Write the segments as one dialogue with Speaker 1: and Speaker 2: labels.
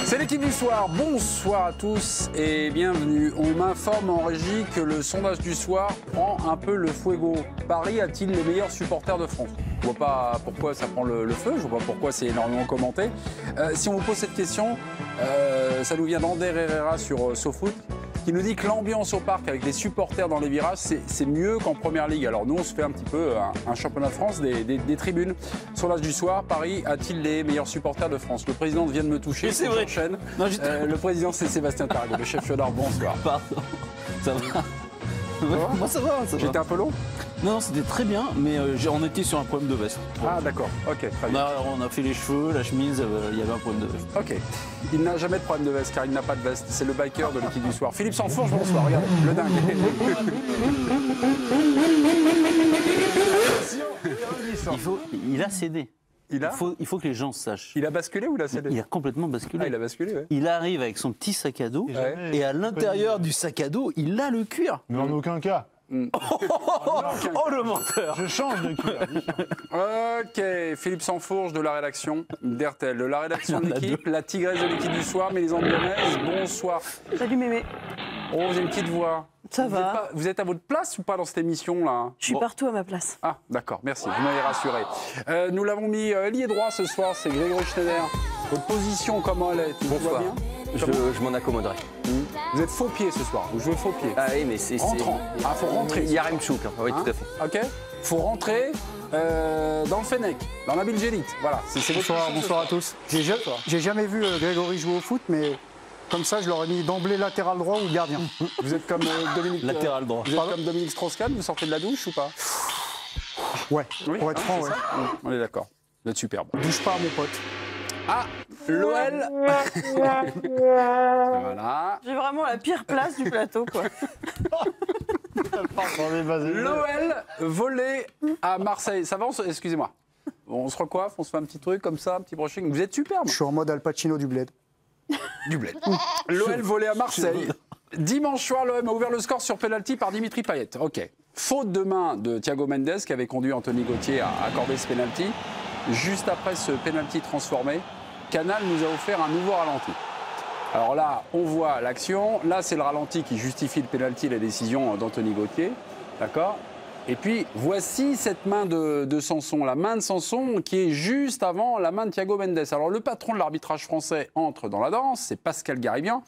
Speaker 1: C'est l'équipe du soir, bonsoir à tous et bienvenue. On m'informe en régie que le sondage du soir prend un peu le fuego. Paris a-t-il les meilleurs supporters de France? Je ne vois pas pourquoi ça prend le feu, je ne vois pas pourquoi c'est énormément commenté. Si on vous pose cette question, ça nous vient d'Ander Herrera sur SoFoot, qui nous dit que l'ambiance au parc avec les supporters dans les virages, c'est mieux qu'en première ligue. Alors nous, on se fait un petit peu un championnat de France des tribunes. Sondage du soir, Paris a-t-il les meilleurs supporters de France? Le président vient de me toucher,
Speaker 2: c'est vrai.
Speaker 1: Le président, c'est Sébastien Tarago, le chef Chaudard, bonsoir.
Speaker 2: Pardon, ça va. Moi ça va, ça va.
Speaker 1: J'étais un peu long?
Speaker 2: Non, c'était très bien, mais on était sur un problème de veste.
Speaker 1: Ah d'accord, ok, très bien.
Speaker 2: On a fait les cheveux, la chemise, il y avait un problème de veste.
Speaker 1: Ok, il n'a jamais de problème de veste car il n'a pas de veste, c'est le biker de l'équipe du soir. Philippe Sansfourche, bonsoir, regardez, le dingue.
Speaker 2: Il a cédé.
Speaker 1: Il
Speaker 2: faut que les gens sachent.
Speaker 1: Il a basculé ou il a cédé?
Speaker 2: Il a complètement basculé.
Speaker 1: Ah, il a basculé, ouais.
Speaker 2: Il arrive avec son petit sac à dos et à l'intérieur du sac à dos, il a le cuir.
Speaker 3: Mais en aucun cas.
Speaker 2: Oh le menteur!
Speaker 3: Je change de cuir.
Speaker 1: Ok, Philippe Sansfourche de la rédaction d'RTL, de la rédaction de l'équipe, la tigresse de l'équipe du soir, Mélisande Lyonnaise, bonsoir.
Speaker 4: Salut mémé.
Speaker 1: Oh, vous avez une petite voix.
Speaker 4: Ça va.
Speaker 1: Vous êtes à votre place ou pas dans cette émission-là?
Speaker 4: Je suis partout à ma place.
Speaker 1: Ah, d'accord, merci, vous m'avez rassuré. Nous l'avons mis ailier droit ce soir, c'est Grégory Schneider. Votre position, comment elle est?
Speaker 5: Bonsoir.
Speaker 1: Bien
Speaker 5: Je m'en accommoderai.
Speaker 1: Vous êtes faux pied ce soir, vous jouez faux pied.
Speaker 5: Ah oui, mais c'est...
Speaker 1: Rentrant. Ah, faut rentrer.
Speaker 5: Il y a Remchouk, hein. Oui, tout à fait.
Speaker 1: Ok. Faut rentrer dans le Fennec, dans la Bilgélite. Voilà, c'est votre
Speaker 6: Bonsoir à tous. J'ai jamais vu Grégory jouer au foot, mais comme ça, je l'aurais mis d'emblée latéral droit ou gardien.
Speaker 1: Vous êtes comme Dominique.
Speaker 2: Latéral droit.
Speaker 1: Vous êtes comme Dominique Strauss-Kahn, vous sortez de la douche ou pas?
Speaker 6: Ouais,
Speaker 1: Oui,
Speaker 6: pour être franc, ouais.
Speaker 1: On est d'accord. Vous êtes superbe.
Speaker 6: Douche pas, mon pote.
Speaker 1: Ah, l'OL. Voilà.
Speaker 4: J'ai vraiment la pire place du plateau, quoi.
Speaker 1: L'OL volé à Marseille. Ça va, excusez-moi. On se recoiffe, on se fait un petit truc comme ça, un petit brushing. Vous êtes superbe.
Speaker 6: Je suis en mode Al Pacino du bled.
Speaker 1: Du bled. L'OL volé à Marseille. Dimanche soir, l'OM a ouvert le score sur penalty par Dimitri Payet. Ok. Faute de main de Thiago Mendes qui avait conduit Anthony Gauthier à accorder ce penalty. Juste après ce penalty transformé, Canal nous a offert un nouveau ralenti. Alors là, on voit l'action. Là, c'est le ralenti qui justifie le penalty et la décision d'Anthony Gauthier. D'accord? Et puis, voici cette main de Sanson, la main de Sanson qui est juste avant la main de Thiago Mendes. Alors, le patron de l'arbitrage français entre dans la danse, c'est Pascal Garibian.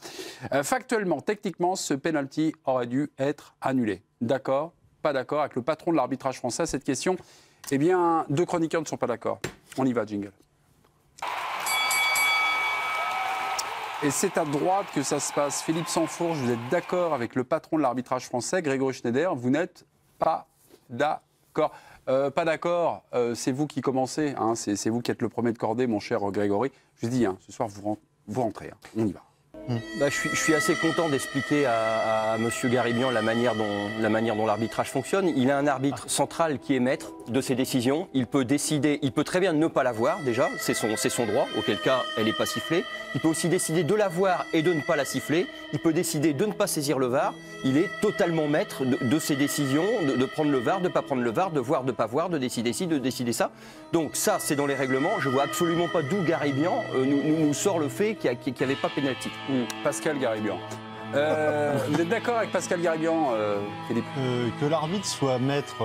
Speaker 1: Factuellement, techniquement, ce penalty aurait dû être annulé. D'accord? Pas d'accord avec le patron de l'arbitrage français à cette question? Eh bien, deux chroniqueurs ne sont pas d'accord. On y va, jingle. Et c'est à droite que ça se passe. Philippe Sansfourche, vous êtes d'accord avec le patron de l'arbitrage français, Grégory Schneider. Vous n'êtes pas d'accord. Pas d'accord, c'est vous qui commencez. Hein, c'est vous qui êtes le premier de cordée, mon cher Grégory. Je vous dis, hein, ce soir, vous rentrez. Hein, on y va.
Speaker 5: Bah, je suis assez content d'expliquer à M. Garibian la manière dont l'arbitrage fonctionne. Il a un arbitre central qui est maître de ses décisions. Il peut décider, il peut très bien ne pas l'avoir déjà, c'est son droit, auquel cas elle n'est pas sifflée. Il peut aussi décider de l'avoir et de ne pas la siffler. Il peut décider de ne pas saisir le VAR. Il est totalement maître de ses décisions, de prendre le VAR, de ne pas prendre le VAR, de voir, de ne pas voir, de décider ci, de décider ça. Donc ça, c'est dans les règlements. Je ne vois absolument pas d'où Garibian nous sort le fait qu'il n'y avait pas pénalty.
Speaker 1: Pascal Garibian. Vous êtes d'accord avec Pascal Garibian, Philippe?
Speaker 3: Que l'arbitre soit maître,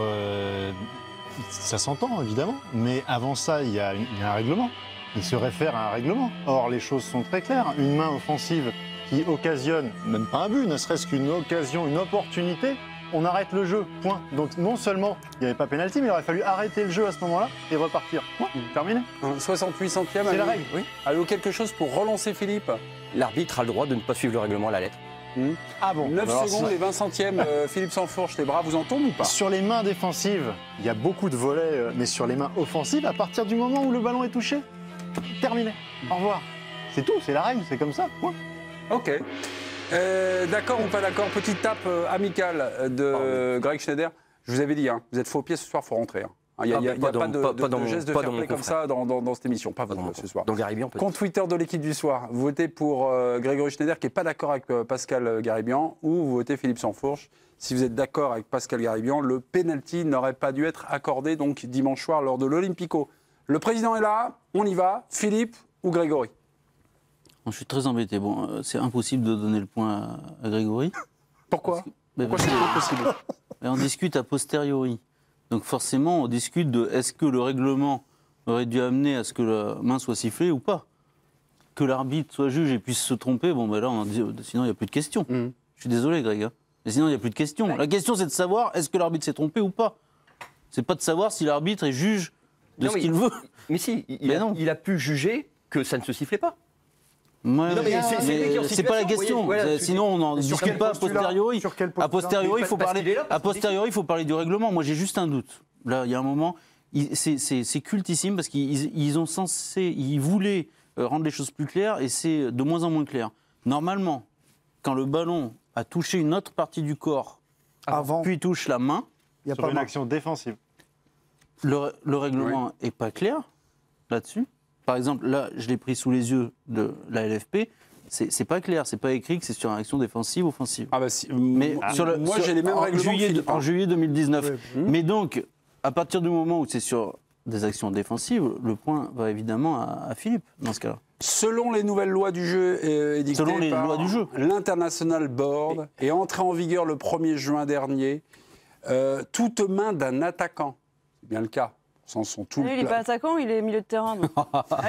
Speaker 3: ça s'entend évidemment, mais avant ça, il y a un règlement. Il se réfère à un règlement. Or, les choses sont très claires. Une main offensive qui occasionne, même pas un but, ne serait-ce qu'une occasion, une opportunité, on arrête le jeu, point. Donc non seulement il n'y avait pas pénalty, mais il aurait fallu arrêter le jeu à ce moment-là et repartir. Point, terminé.
Speaker 1: 68 centièmes.
Speaker 3: C'est la règle.
Speaker 1: Oui. Avez-vous quelque chose pour relancer Philippe?
Speaker 5: L'arbitre a le droit de ne pas suivre le règlement à la lettre.
Speaker 3: Ah bon?
Speaker 1: 9
Speaker 3: Alors,
Speaker 1: secondes et 20 centièmes, Philippe Sansfourche, les bras vous en tombent ou pas?
Speaker 3: Sur les mains défensives, il y a beaucoup de volets, mais sur les mains offensives, à partir du moment où le ballon est touché, terminé. Au revoir. C'est tout, c'est la règle, c'est comme ça. Point.
Speaker 1: Ok. D'accord ou pas d'accord? Petite tape amicale de Greg Schneider. Je vous avais dit, hein, vous êtes faux pied ce soir, il faut rentrer. Hein. Il n'y a pas de geste de fair play comme ça dans cette émission. Pas vous ce soir.
Speaker 5: Donc Garibian peut-être.
Speaker 1: Compte Twitter de l'équipe du soir, vous votez pour Grégory Schneider qui n'est pas d'accord avec Pascal Garibian ou vous votez Philippe Sansfourche. Si vous êtes d'accord avec Pascal Garibian, le penalty n'aurait pas dû être accordé donc dimanche soir lors de l'Olympico. Le président est là, on y va. Philippe ou Grégory?
Speaker 2: Je suis très embêté. Bon, c'est impossible de donner le point à Grégory.
Speaker 1: Pourquoi
Speaker 2: Mais
Speaker 1: Pourquoi c'est impossible?
Speaker 2: on discute a posteriori. Donc forcément, on discute de est-ce que le règlement aurait dû amener à ce que la main soit sifflée ou pas. Que l'arbitre soit juge et puisse se tromper, bon ben là, on dit, sinon il n'y a plus de questions. Je suis désolé, Greg. Hein. Mais sinon, il n'y a plus de questions. La question, c'est de savoir est-ce que l'arbitre s'est trompé ou pas. C'est pas de savoir si l'arbitre est juge de ce qu'il veut.
Speaker 5: Mais si, il a pu juger que ça ne se sifflait pas.
Speaker 2: Ouais,
Speaker 5: Non, mais
Speaker 2: c'est pas la question.
Speaker 5: Voilà,
Speaker 2: sinon, on n'en discute pas a posteriori. A posteriori, il faut parler du règlement. Moi, j'ai juste un doute. Là, il y a un moment, c'est cultissime parce qu'ils voulaient rendre les choses plus claires et c'est de moins en moins clair. Normalement, quand le ballon a touché une autre partie du corps, puis touche la main,
Speaker 3: il y a pas une action défensive.
Speaker 2: Le règlement n'est pas clair là-dessus. Par exemple, là, je l'ai pris sous les yeux de la LFP. C'est pas clair, c'est pas écrit que c'est sur une action défensive, offensive.
Speaker 1: Ah bah si,
Speaker 2: mais
Speaker 1: moi j'ai les mêmes règlements
Speaker 2: en juillet 2019.
Speaker 6: Ouais.
Speaker 2: Mais donc, à partir du moment où c'est sur des actions défensives, le point va évidemment à Philippe dans ce cas-là.
Speaker 1: Selon les nouvelles lois du jeu édictées par l'International Board et entrée en vigueur le 1er juin dernier, toute main d'un attaquant, c'est bien le cas.
Speaker 4: Il n'est pas attaquant, il est milieu de terrain.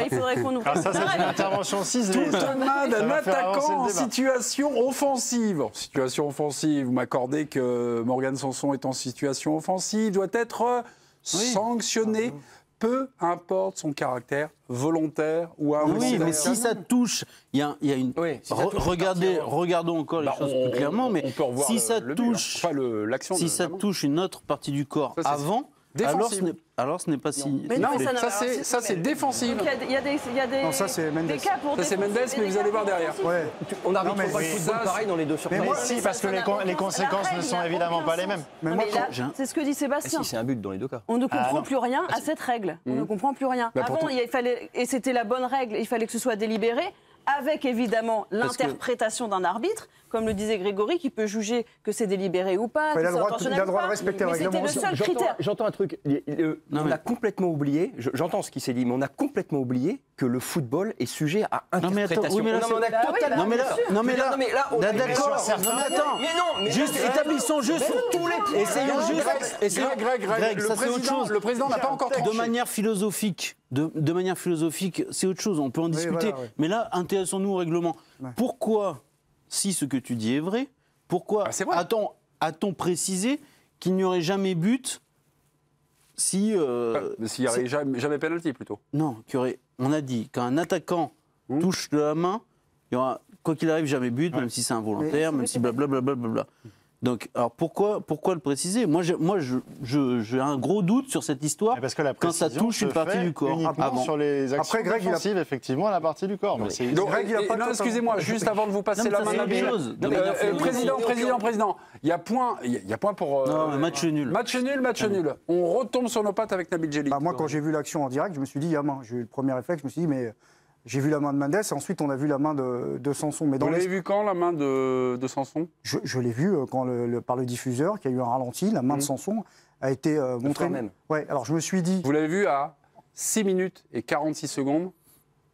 Speaker 4: Il faudrait qu'on nous fasse
Speaker 3: ça, c'est une intervention 6.
Speaker 1: Toute main d'un attaquant en situation offensive. En situation offensive, vous m'accordez que Morgan Sanson est en situation offensive, doit être sanctionné, peu importe son caractère volontaire ou involontaire.
Speaker 2: Oui, mais si ça touche, il y a une. Regardons encore les choses plus clairement, mais si ça touche, si ça touche une autre partie du corps avant. Alors ce n'est pas si...
Speaker 1: Non, ça c'est défensif.
Speaker 4: Il y a des
Speaker 6: non, ça c'est Mendes.
Speaker 4: cas pour
Speaker 1: ça c'est Mendes, mais vous allez voir derrière.
Speaker 6: Ouais.
Speaker 5: On arbitre pas le football pareil dans les deux surfaces.
Speaker 3: Mais moi, si, parce que les conséquences ne sont évidemment pas les mêmes.
Speaker 4: Mais moi, c'est ce que dit Sébastien.
Speaker 5: Si, c'est un but dans les deux cas.
Speaker 4: On ne comprend plus rien à cette règle. On ne comprend plus rien. Avant, il fallait, et c'était la bonne règle, il fallait que ce soit délibéré, avec évidemment l'interprétation d'un arbitre, comme le disait Grégory, qui peut juger que c'est délibéré ou pas.
Speaker 6: Il a le droit de respecter le règlement.
Speaker 4: C'était le seul critère.
Speaker 5: J'entends un truc. On a complètement oublié, j'entends ce qui s'est dit, mais on a complètement oublié que le football est sujet à interprétation.
Speaker 2: Non mais là, d'accord. Juste établissons juste. Essayons juste.
Speaker 1: Greg, le président n'a pas encore tranché.
Speaker 2: De manière philosophique, c'est autre chose. On peut en discuter. Mais là, intéressons-nous au règlement. Pourquoi, si ce que tu dis est vrai, pourquoi a-t-on précisé qu'il n'y aurait jamais but s'il
Speaker 1: n'y aurait jamais pénalty plutôt.
Speaker 2: Non, on a dit qu'un attaquant touche de la main, il y aura, quoi qu'il arrive, jamais but, même si c'est involontaire, même si blablabla. Donc, alors pourquoi le préciser? Moi, j'ai un gros doute sur cette histoire
Speaker 3: parce que la
Speaker 2: quand ça touche une partie du corps.
Speaker 3: Sur les actions défensives, effectivement, la partie du corps. Mais
Speaker 1: donc, non, excusez-moi, juste avant de vous passer la main, Président, il y a point pour...
Speaker 2: Non, match nul.
Speaker 1: Match nul. On retombe sur nos pattes avec Nabil Djellit.
Speaker 6: Moi, quand j'ai vu l'action en direct, je me suis dit, il y a main. J'ai eu le premier réflexe, je me suis dit, mais... J'ai vu la main de Mendes et ensuite on a vu la main de Sanson. Mais
Speaker 1: vous l'avez vu quand, la main de Sanson?
Speaker 6: Je l'ai vu par le diffuseur, qui a eu un ralenti. La main de Sanson a été montrée. Ouais, alors je me suis dit...
Speaker 1: Vous l'avez vu à 6 minutes et 46 secondes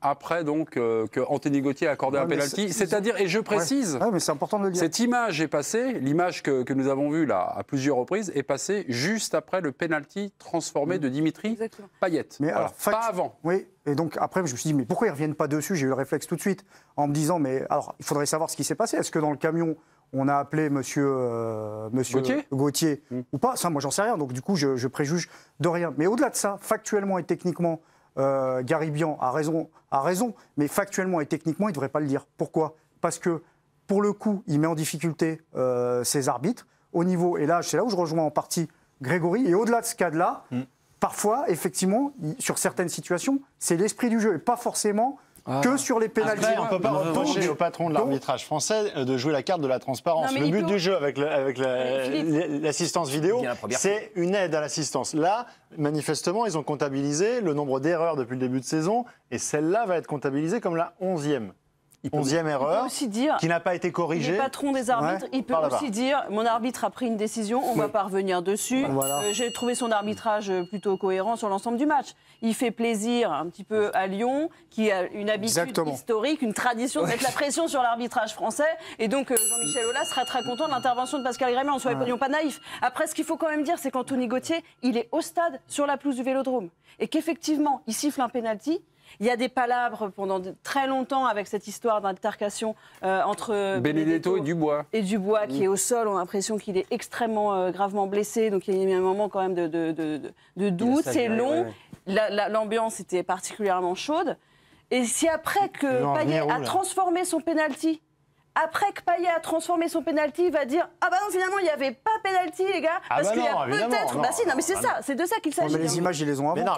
Speaker 1: après donc que Anthony Gauthier a accordé un pénalty. C'est-à-dire, et je précise,
Speaker 6: mais c'est important de le dire.
Speaker 1: Cette image est passée, l'image que nous avons vue là à plusieurs reprises, est passée juste après le pénalty transformé de Dimitri Payet.
Speaker 6: Mais
Speaker 1: voilà,
Speaker 6: alors,
Speaker 1: pas avant.
Speaker 6: Oui, et donc après je me suis dit, mais pourquoi ils ne reviennent pas dessus? J'ai eu le réflexe tout de suite en me disant, mais alors il faudrait savoir ce qui s'est passé. Est-ce que dans le camion, on a appelé monsieur Gauthier ou pas? Ça, moi j'en sais rien, donc du coup je préjuge de rien. Mais au-delà de ça, factuellement et techniquement, Garibian a raison, mais factuellement et techniquement, il ne devrait pas le dire. Pourquoi? Parce que, pour le coup, il met en difficulté ses arbitres au niveau, et là, c'est là où je rejoins en partie Grégory, et au-delà de ce cadre-là, parfois, effectivement, sur certaines situations, c'est l'esprit du jeu, et pas forcément que sur les pénaltys.
Speaker 3: On ne peut pas reprocher au patron de l'arbitrage français de jouer la carte de la transparence. Le but du jeu avec l'assistance vidéo, c'est une aide à l'assistance. Là, manifestement, ils ont comptabilisé le nombre d'erreurs depuis le début de saison, et celle-là va être comptabilisée comme la 11e. 11e erreur,
Speaker 4: aussi dire,
Speaker 3: qui n'a pas été corrigée.
Speaker 4: Le patron des arbitres, il peut aussi dire mon arbitre a pris une décision, on ne va pas revenir dessus. Voilà. J'ai trouvé son arbitrage plutôt cohérent sur l'ensemble du match. Il fait plaisir un petit peu à Lyon, qui a une habitude historique, une tradition de mettre la pression sur l'arbitrage français. Et donc Jean-Michel Aulas sera très content de l'intervention de Pascal Grémion. Soyons pas naïfs. Après, ce qu'il faut quand même dire, c'est qu'Anthony Gauthier, il est au stade sur la pelouse du Vélodrome. Et qu'effectivement, il siffle un pénalty. Il y a des palabres pendant très longtemps avec cette histoire d'intercation entre
Speaker 1: Benedetto et Dubois.
Speaker 4: Et Dubois, qui est au sol, on a l'impression qu'il est extrêmement gravement blessé. Donc il y a eu un moment quand même de doute. C'est long. L'ambiance était particulièrement chaude. Et si après que Payet a transformé son pénalty, il va dire ah bah non, finalement il n'y avait pas pénalty, les gars, parce qu'il y a peut-être. Bah si, non mais c'est ça, c'est de ça qu'il s'agit.
Speaker 6: Mais les images ils les ont avant.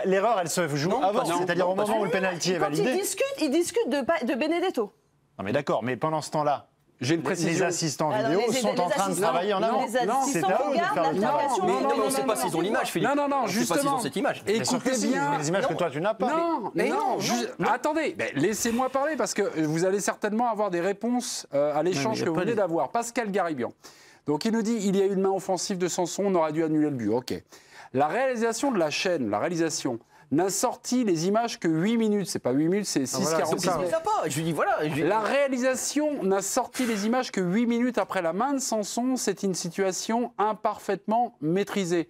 Speaker 3: L'erreur elle se joue avant, c'est-à-dire au moment où le pénalty est validé.
Speaker 4: Ils discutent de Benedetto.
Speaker 3: Non mais d'accord, mais pendant ce temps-là.
Speaker 1: J'ai une précision.
Speaker 3: Les assistants vidéo sont en train de travailler en amont.
Speaker 4: C'est à eux de faire le travail.
Speaker 5: Mais on ne sait pas s'ils ont l'image, Philippe.
Speaker 1: Non, justement.
Speaker 5: cette image.
Speaker 1: Écoutez bien.
Speaker 3: Les images que toi tu n'as pas.
Speaker 1: Non. Attendez, laissez-moi parler parce que vous allez certainement avoir des réponses à l'échange que vous venez d'avoir. Pascal Garibian. Donc il nous dit il y a eu une main offensive de Sanson, on aurait dû annuler le but. Ok. La réalisation de la chaîne, n'a sorti les images que 8 minutes. C'est pas 8 minutes, c'est 6,46. La réalisation n'a sorti les images que 8 minutes après la main de Sanson. C'est une situation imparfaitement maîtrisée.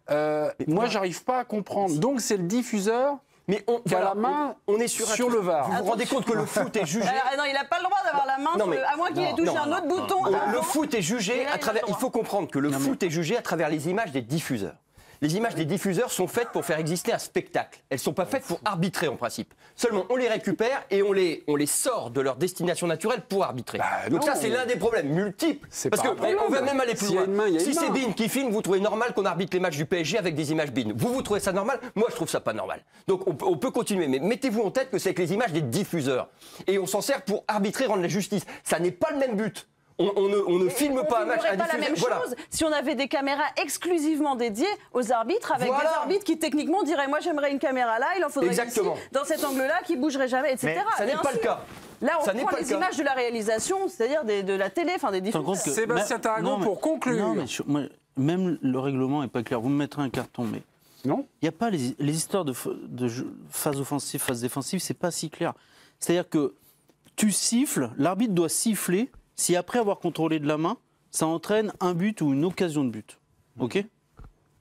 Speaker 1: Moi, j'arrive pas à comprendre. Donc, c'est le diffuseur qui a la main sur le VAR.
Speaker 5: Vous vous rendez compte que le foot est jugé...
Speaker 4: Non, il n'a pas le droit d'avoir la main, à moins qu'il ait touché un autre bouton.
Speaker 5: Le foot est jugé à travers... Il faut comprendre que le foot est jugé à travers les images des diffuseurs. Les images des diffuseurs sont faites pour faire exister un spectacle. Elles ne sont pas faites pour arbitrer en principe. Seulement, on les récupère et on les sort de leur destination naturelle pour arbitrer. Donc ça, c'est l'un des problèmes multiples. Parce qu'on va même aller plus loin. Si c'est BeIN qui filme, vous trouvez normal qu'on arbitre les matchs du PSG avec des images BeIN. Vous trouvez ça normal? Moi, je trouve ça pas normal. Donc on peut continuer. Mais mettez-vous en tête que c'est avec les images des diffuseurs. Et on s'en sert pour arbitrer, rendre la justice. Ça n'est pas le même but. On ne filme pas un match à diffuser.
Speaker 4: Pas la même chose si on avait des caméras exclusivement dédiées aux arbitres, avec des arbitres qui techniquement diraient moi j'aimerais une caméra là, il en faudrait ici, dans cet angle-là, qui bougerait jamais, etc.
Speaker 5: Mais ça n'est pas le cas.
Speaker 4: Là, on prend les images de la réalisation, c'est-à-dire de la télé, des diffuseurs.
Speaker 1: Sébastien Taragon, pour conclure.
Speaker 2: Même le règlement n'est pas clair. Vous me mettrez un carton, mais
Speaker 1: non.
Speaker 2: Il n'y a pas les histoires de phase offensive, phase défensive, c'est pas si clair. C'est-à-dire que tu siffles, l'arbitre doit siffler si après avoir contrôlé de la main, ça entraîne un but ou une occasion de but. OK ?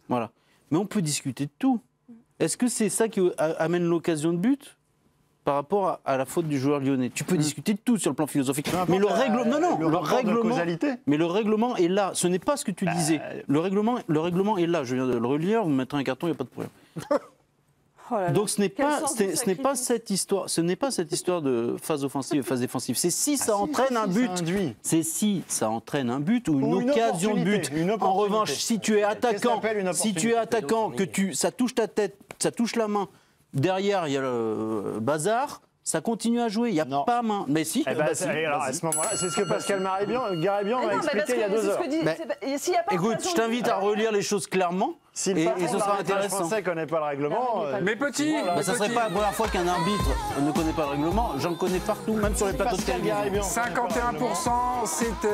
Speaker 2: Voilà. Mais on peut discuter de tout. Est-ce que c'est ça qui amène l'occasion de but par rapport à la faute du joueur lyonnais? Tu peux discuter de tout sur le plan philosophique. Mais le règlement est là. Ce n'est pas ce que tu disais. Le règlement est là. Je viens de le relire, vous me mettrez un carton, il n'y a pas de problème. Donc ce n'est pas cette histoire de phase offensive et phase défensive. C'est si ça entraîne un but. C'est si ça entraîne un but ou une occasion de but. En revanche, si tu es attaquant, que ça touche ta tête, ça touche la main, derrière il y a le bazar. Ça continue à jouer, il n'y a pas main. Mais si.
Speaker 3: Alors à ce moment-là, c'est ce que Pascal Garibian m'a expliqué il y a 2 heures.
Speaker 2: Écoute, je t'invite à relire les choses clairement. Et ce sera intéressant.
Speaker 3: Le Français ne connaît pas le règlement.
Speaker 1: Mais petit,
Speaker 2: ça ne serait pas la première fois qu'un arbitre ne connaît pas le règlement. J'en connais partout, même sur les plateaux de télévision.
Speaker 1: 51%, c'est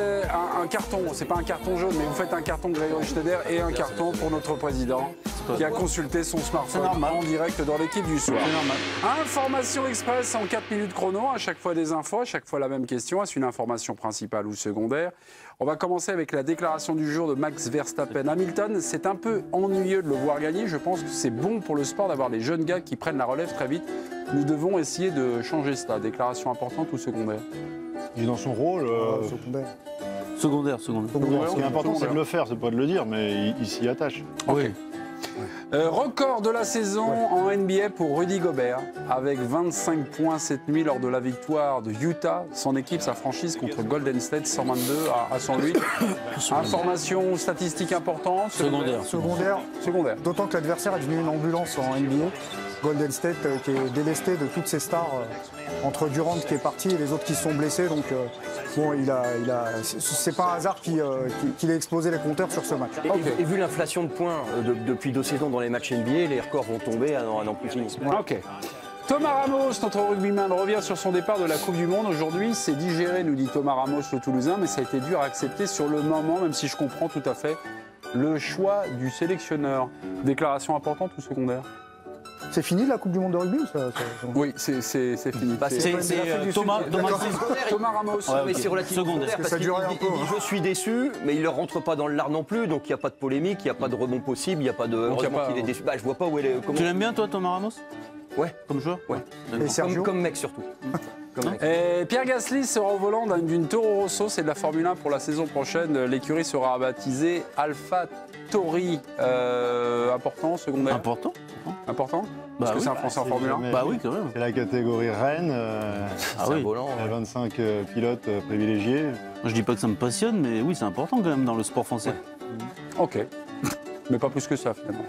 Speaker 1: un carton. C'est pas un carton jaune, mais vous faites un carton de Grégory Schneider et un carton pour notre président qui a consulté son smartphone en direct dans l'équipe du soir.
Speaker 2: C'est normal.
Speaker 1: Information express en 4 minutes chrono. À chaque fois des infos, à chaque fois la même question. Est-ce une information principale ou secondaire? On va commencer avec la déclaration du jour de Max Verstappen. Hamilton, c'est un peu ennuyeux de le voir gagner. Je pense que c'est bon pour le sport d'avoir des jeunes gars qui prennent la relève très vite. Nous devons essayer de changer cela. Déclaration importante ou secondaire?
Speaker 3: Il est dans son rôle.
Speaker 2: Secondaire.
Speaker 3: Ce qui est important, c'est de le faire, c'est pas de le dire, mais il s'y attache.
Speaker 1: Oui. Record de la saison en NBA pour Rudy Gobert, avec 25 points cette nuit lors de la victoire de Utah, son équipe, sa franchise contre Golden State, 122 à 108. Information statistique importante.
Speaker 2: Secondaire.
Speaker 6: D'autant que l'adversaire est devenu une ambulance en NBA. Golden State qui est délesté de toutes ses stars, entre Durant qui est parti et les autres qui se sont blessés. Donc c'est pas un hasard qu'il ait explosé les compteurs sur ce match.
Speaker 5: Et vu l'inflation de points depuis 2 saisons dans les matchs NBA, les records vont tomber à n'en plus finir.
Speaker 1: Ok. Thomas Ramos, notre rugbyman, revient sur son départ de la Coupe du Monde. Aujourd'hui, c'est digéré, nous dit Thomas Ramos, le Toulousain, mais ça a été dur à accepter sur le moment, même si je comprends tout à fait le choix du sélectionneur. Déclaration importante ou secondaire?
Speaker 6: C'est fini la Coupe du Monde de rugby ou ça
Speaker 1: Oui, c'est fini.
Speaker 2: C'est Thomas
Speaker 5: Ramos.
Speaker 2: Ouais,
Speaker 5: mais
Speaker 2: okay.
Speaker 5: c'est relativement secondaire parce qu'il dit je suis déçu, mais il ne rentre pas dans le lard non plus, donc il n'y a pas de polémique, il n'y a pas de rebond possible, il n'y a pas de. Heureusement qu'il est déçu. Bah, je vois pas où elle est.
Speaker 2: Tu l'aimes bien, toi, Thomas Ramos?
Speaker 5: Ouais.
Speaker 2: Comme joueur?
Speaker 5: Ouais. Comme mec surtout.
Speaker 1: Et Pierre Gasly sera au volant d'une Toro Rosso, c'est de la Formule 1 pour la saison prochaine. L'écurie sera baptisée Alpha Tauri. Important, secondaire?
Speaker 2: Important.
Speaker 1: Parce que c'est un Français en Formule 1.
Speaker 2: Bah oui, quand même.
Speaker 3: C'est la catégorie Rennes.
Speaker 2: Ah oui.
Speaker 5: Volant,
Speaker 3: il y a 25 pilotes privilégiés.
Speaker 2: Je dis pas que ça me passionne, mais oui, c'est important quand même dans le sport français.
Speaker 1: Ouais. Ok. Mais pas plus que ça, finalement.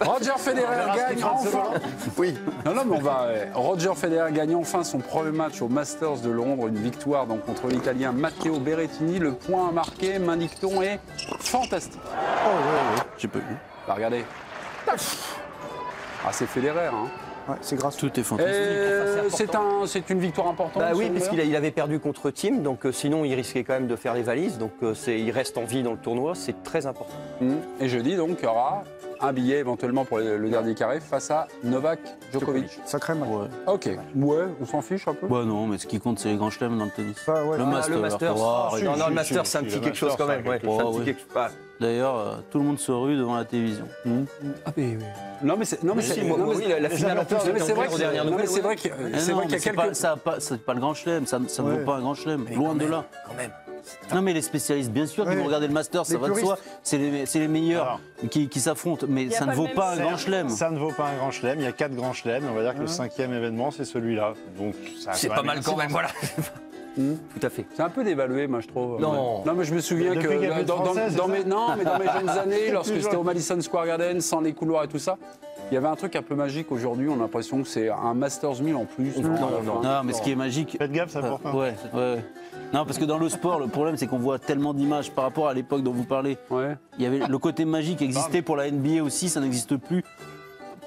Speaker 1: Roger Federer gagne enfin.
Speaker 5: Oui.
Speaker 1: Non, mais on va. Roger Federer gagne enfin son premier match au Masters de Londres, une victoire donc contre l'Italien Matteo Berrettini. Le point marqué, m'indique-t-on, est fantastique.
Speaker 2: Oh ouais. J'ai pas vu.
Speaker 1: Bah, regardez. Ah, c'est Federer, hein.
Speaker 6: Ouais, c'est grâce.
Speaker 2: Tout est fantastique.
Speaker 1: C'est une victoire importante.
Speaker 5: Bah oui, puisqu'il avait perdu contre Thiem, donc sinon il risquait quand même de faire les valises. Donc il reste en vie dans le tournoi, c'est très important.
Speaker 1: Et jeudi, donc, il y aura un billet éventuellement pour le dernier carré face à Novak Djokovic.
Speaker 6: Sacré match.
Speaker 2: Ouais.
Speaker 1: Ok. Ouais, on s'en fiche un peu.
Speaker 2: Bah non, mais ce qui compte, c'est les grands chelems dans le tennis.
Speaker 6: Ah, ouais.
Speaker 2: Le Master.
Speaker 5: Le Master, le Master, c'est un petit quelque chose quand même.
Speaker 2: D'ailleurs, tout le monde se rue devant la télévision.
Speaker 5: Ah, mais oui.
Speaker 1: Non, mais c'est.
Speaker 5: La finale en plus,
Speaker 1: c'est vrai qu'il y a quelques.
Speaker 2: C'est pas le grand chelem, ça ne vaut pas un grand chelem. Loin de là.
Speaker 5: Quand même.
Speaker 2: Non, mais les spécialistes, bien sûr, qui vont regarder le Master, ça va de soi. C'est les meilleurs qui s'affrontent, mais ça ne vaut pas un grand chelem.
Speaker 3: Ça ne vaut pas un grand chelem. Il y a 4 grands chelems. On va dire que le 5e événement, c'est celui-là. Donc,
Speaker 5: c'est pas mal quand même, voilà. Tout à fait.
Speaker 1: C'est un peu dévalué, moi, je trouve.
Speaker 5: Non.
Speaker 1: Non, mais je me souviens que dans mes jeunes années, lorsque c'était au Madison Square Garden, sans les couloirs et tout ça, il y avait un truc un peu magique. Aujourd'hui, on a l'impression que c'est un Masters 1000 en plus.
Speaker 2: Non, mais ce qui est magique.
Speaker 3: Faites gaffe, c'est important.
Speaker 2: Ouais. Non, parce que dans le sport, le problème, c'est qu'on voit tellement d'images par rapport à l'époque dont vous parlez.
Speaker 1: Ouais.
Speaker 2: Il y avait le côté magique existait pour la NBA aussi, ça n'existe plus.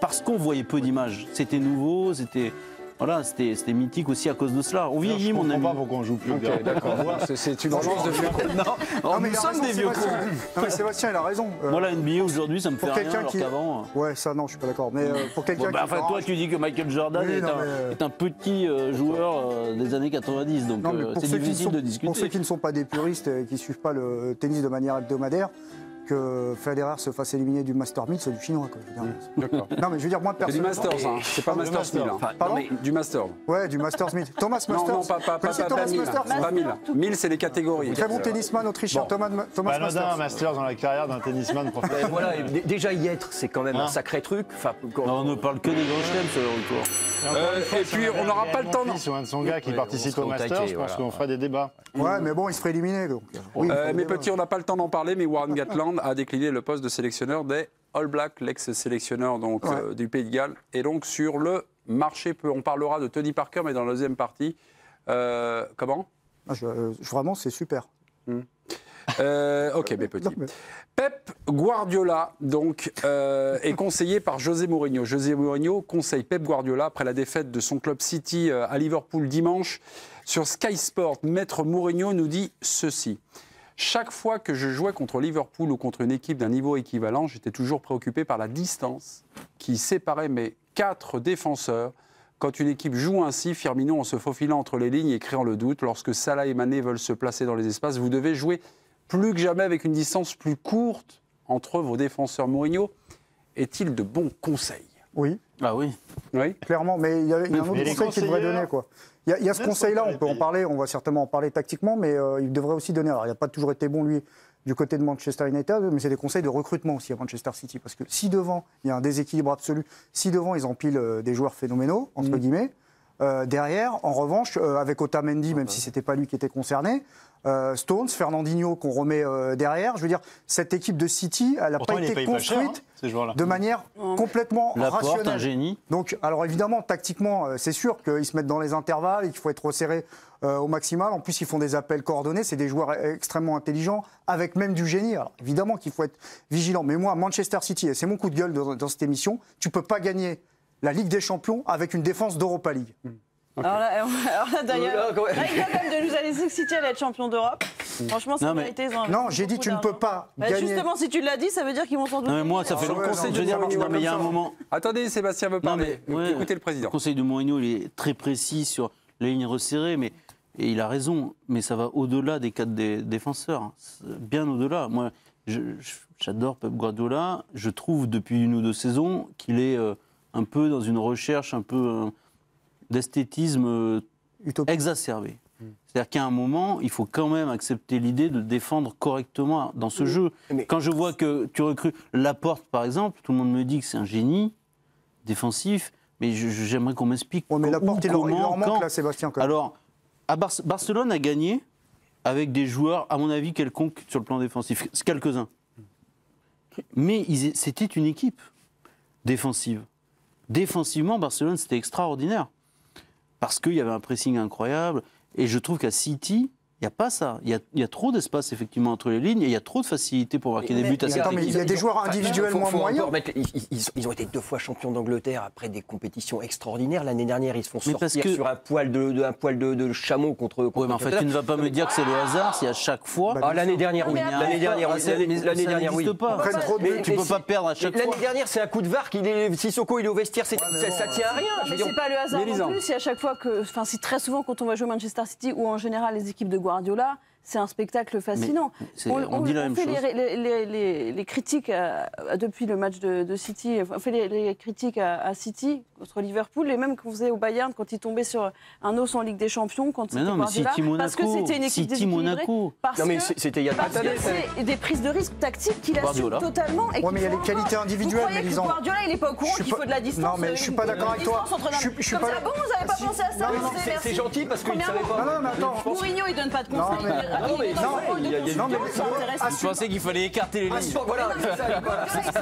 Speaker 2: Parce qu'on voyait peu d'images. C'était nouveau, c'était mythique aussi à cause de cela. On vieillit, mon ami.
Speaker 3: Je comprends pas pourquoi on joue plus.
Speaker 1: Ok, d'accord. C'est une relance de vieux cons.
Speaker 2: Non, nous sommes des vieux cons.
Speaker 6: Non, mais Sébastien, il a raison.
Speaker 2: Moi, la NBA aujourd'hui, ça me fait rien, alors qu'avant.
Speaker 6: Ouais, ça, non, je suis pas d'accord. Mais pour quelqu'un qui.
Speaker 2: Enfin, toi, tu dis que Michael Jordan est un petit joueur des années 90, donc c'est difficile de discuter.
Speaker 6: Pour ceux qui ne sont pas des puristes et qui ne suivent pas le tennis de manière hebdomadaire, que Federer se fasse éliminer du Master 1000, c'est du chinois, quoi.
Speaker 1: D'accord.
Speaker 6: Non, mais je veux dire, moi,
Speaker 1: C'est du
Speaker 6: personnellement.
Speaker 1: Masters, hein. C'est pas Masters 1000.
Speaker 6: Pardon
Speaker 1: Du Masters.
Speaker 6: Ouais, du Masters 1000. Thomas Masters.
Speaker 1: Non, pas 1000. Pas 1000. 1000, c'est les catégories.
Speaker 6: Très bon tennisman autrichien, Thomas Masters.
Speaker 3: Un Masters dans la carrière d'un tennisman professionnel.
Speaker 5: Voilà, déjà y être, c'est quand même un sacré truc.
Speaker 2: On ne parle que des grands chelems sur le retour.
Speaker 1: Et puis, on n'aura pas le temps.
Speaker 3: Sur un de son gars qui participe au Masters, je pense qu'on fera des débats.
Speaker 6: Ouais, mais bon, il se ferait éliminer.
Speaker 1: Mes petits, on n'a pas le temps d'en parler, mais Warren Gatland a décliné le poste de sélectionneur des All Blacks, l'ex-sélectionneur du Pays de Galles. Et donc, sur le marché, on parlera de Tony Parker, mais dans la deuxième partie. Comment
Speaker 6: Vraiment, c'est super.
Speaker 1: Ok, mes petits. Pep Guardiola, donc, est conseillé par José Mourinho. José Mourinho conseille Pep Guardiola après la défaite de son club City à Liverpool dimanche. Sur Sky Sport, Maître Mourinho nous dit ceci. Chaque fois que je jouais contre Liverpool ou contre une équipe d'un niveau équivalent, j'étais toujours préoccupé par la distance qui séparait mes 4 défenseurs. Quand une équipe joue ainsi, Firmino en se faufilant entre les lignes et créant le doute, lorsque Salah et Mané veulent se placer dans les espaces, vous devez jouer plus que jamais avec une distance plus courte entre vos défenseurs. Mourinho est-il de bons conseils?
Speaker 6: Oui.
Speaker 2: Ah oui.
Speaker 1: Oui.
Speaker 6: Clairement, mais il y a un autre conseil qu'il devrait donner, quoi. Il y a ce conseil-là, on peut en parler, on va certainement en parler tactiquement, mais il devrait aussi donner. Alors, il n'a pas toujours été bon, lui, du côté de Manchester United, mais c'est des conseils de recrutement aussi à Manchester City. Parce que si devant, il y a un déséquilibre absolu, si devant, ils empilent des joueurs phénoménaux, entre guillemets, derrière, en revanche, avec Otamendi, même si ce n'était pas lui qui était concerné, Stones, Fernandinho qu'on remet derrière, je veux dire, cette équipe de City, elle n'a pas été construite de manière complètement rationnelle.
Speaker 2: Un génie.
Speaker 6: Donc, alors évidemment, tactiquement, c'est sûr qu'ils se mettent dans les intervalles et qu'il faut être resserré au maximal. En plus, ils font des appels coordonnés, c'est des joueurs extrêmement intelligents, avec même du génie. Alors évidemment qu'il faut être vigilant. Mais moi, Manchester City, et c'est mon coup de gueule dans cette émission, tu ne peux pas gagner la Ligue des Champions avec une défense d'Europa League.
Speaker 4: Okay. Alors là d'ailleurs, il vient quand même de nous aller City à être champion d'Europe. Franchement, c'est mérité.
Speaker 6: Non, j'ai dit tu ne peux pas gagner.
Speaker 4: Justement, si tu l'as dit, ça veut dire qu'ils vont sans doute.
Speaker 2: Non, mais moi, ça fait longtemps. Je veux dire, mais il y a un moment.
Speaker 1: Attendez, Sébastien veut parler. Écoutez le président.
Speaker 2: Le conseil de Mourinho, il est très précis sur les lignes resserrées, mais et il a raison. Mais ça va au-delà des 4 défenseurs, bien au-delà. Moi, j'adore Pep Guardiola. Je trouve depuis 1 ou 2 saisons qu'il est un peu dans une recherche un peu d'esthétisme exacerbé. C'est-à-dire qu'à un moment, il faut quand même accepter l'idée de défendre correctement dans ce jeu. Mais quand je vois que tu recrutes Laporte, par exemple, tout le monde me dit que c'est un génie défensif, mais j'aimerais qu'on m'explique
Speaker 6: mais Laporte, il leur manque, là, Sébastien. Quand même.
Speaker 2: Alors, Barcelone a gagné avec des joueurs, à mon avis, quelconques sur le plan défensif. Quelques-uns. Mais c'était une équipe défensive. Défensivement, Barcelone, c'était extraordinaire. Parce qu'il y avait un pressing incroyable. Et je trouve qu'à City, il n'y a pas ça. Il y a trop d'espace, effectivement, entre les lignes. Et il y a trop de facilité pour marquer des buts assez
Speaker 6: rapides. Mais il y a des joueurs individuellement moyens.
Speaker 5: Ils ont été 2 fois champions d'Angleterre après des compétitions extraordinaires. L'année dernière, ils se font sortir sur un poil de chameau contre
Speaker 2: oui, mais en fait, tu ne vas pas me dire que c'est le hasard si à chaque fois...
Speaker 5: l'année dernière, oui. L'année dernière, oui.
Speaker 2: Ça n'existe pas. Tu ne peux pas perdre à chaque fois.
Speaker 5: L'année dernière, c'est un coup de VAR. Sissoko, il est au vestiaire. Ça tient à rien.
Speaker 4: Mais c'est pas le hasard non plus. Si à chaque fois si très souvent, quand on va jouer Manchester City ou en général les équipes de Guardiola, c'est un spectacle fascinant.
Speaker 2: On dit la même chose.
Speaker 4: Les critiques depuis le match de City, on fait les critiques à City contre Liverpool, les mêmes qu'on faisait au Bayern quand ils tombaient sur un os en Ligue des Champions, quand c'était Guardiola, parce que c'était une équipe déséquilibrée. Parce que c'est des prises de risque tactiques qu'il assume totalement.
Speaker 6: Oui, mais il y a les qualités individuelles.
Speaker 4: Vous croyez que Guardiola, il n'est pas au courant qu'il faut de la distance?
Speaker 6: Non, mais je ne suis pas d'accord avec toi.
Speaker 4: Bon, vous n'avez pas pensé à ça?
Speaker 5: C'est gentil parce qu'il ne savait pas.
Speaker 6: Non, mais attends.
Speaker 4: Mourinho, il ne donne pas de conseils.
Speaker 2: Je pensais qu'il fallait écarter les lignes.
Speaker 4: Il sait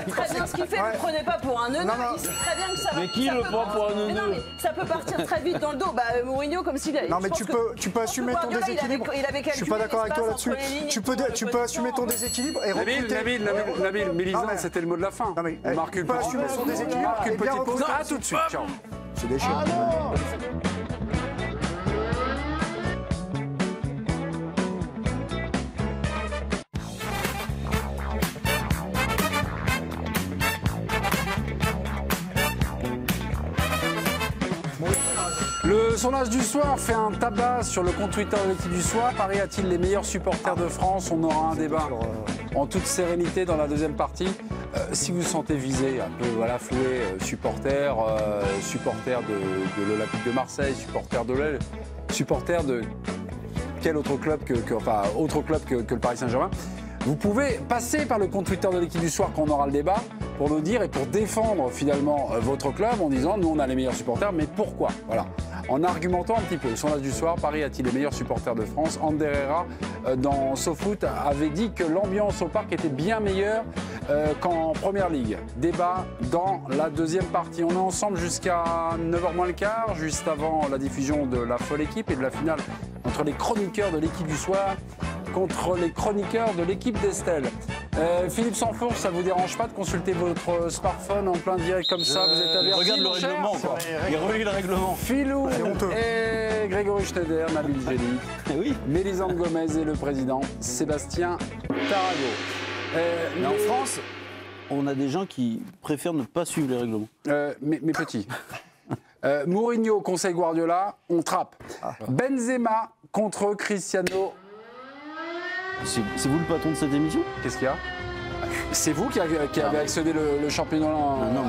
Speaker 4: très bien ce qu'il fait, ne le prenez pas pour un neuneu. Il sait très bien que ça va.
Speaker 2: Mais qui le prend pour un neuneu?
Speaker 4: Non, mais ça peut partir très vite dans le dos. Mourinho, comme s'il a.
Speaker 6: Non, mais tu peux assumer ton déséquilibre. Je suis pas d'accord avec toi là-dessus. Tu peux assumer ton déséquilibre et recruter.
Speaker 1: Nabil, Mélisande, c'était le mot de la fin.
Speaker 6: On marque une pause. Assumer son déséquilibre.
Speaker 1: On marque une petite pause. À tout de suite. Ciao.
Speaker 6: C'est déchirant.
Speaker 1: Le sondage du soir fait un tabac sur le compte Twitter de l'équipe du soir. Paris a-t-il les meilleurs supporters de France? On aura un débat en toute sérénité dans la deuxième partie. Si vous vous sentez visé, un peu floué, supporter de l'Olympique de Marseille, supporter de l'OL, supporter de quel autre club autre club que le Paris Saint-Germain, vous pouvez passer par le compte Twitter de l'équipe du soir quand on aura le débat pour nous dire et pour défendre finalement votre club en disant nous on a les meilleurs supporters, mais pourquoi? Voilà. En argumentant un petit peu. Le sondage du soir, Paris a-t-il les meilleurs supporters de France? Ander Herrera, dans SoFoot, avait dit que l'ambiance au parc était bien meilleure qu'en Première Ligue. Débat dans la deuxième partie. On est ensemble jusqu'à 9h moins le quart, juste avant la diffusion de la folle équipe et de la finale entre les chroniqueurs de l'équipe du soir contre les chroniqueurs de l'équipe d'Estelle. Philippe Sansfourche, ça vous dérange pas de consulter votre smartphone en plein direct comme ça? Vous êtes averti.
Speaker 2: Regarde le règlement, quoi. Il relit le règlement.
Speaker 1: Philou et Grégory Schneider, Nabil Gély, Mélisande Gomez et le président Sébastien Tarago.
Speaker 2: Mais en France, on a des gens qui préfèrent ne pas suivre les règlements.
Speaker 1: Mes petits. Mourinho, conseil Guardiola, on trappe. Benzema contre Cristiano.
Speaker 2: C'est vous le patron de cette émission?
Speaker 1: Qu'est-ce qu'il y a? C'est vous qui avez accédé le championnat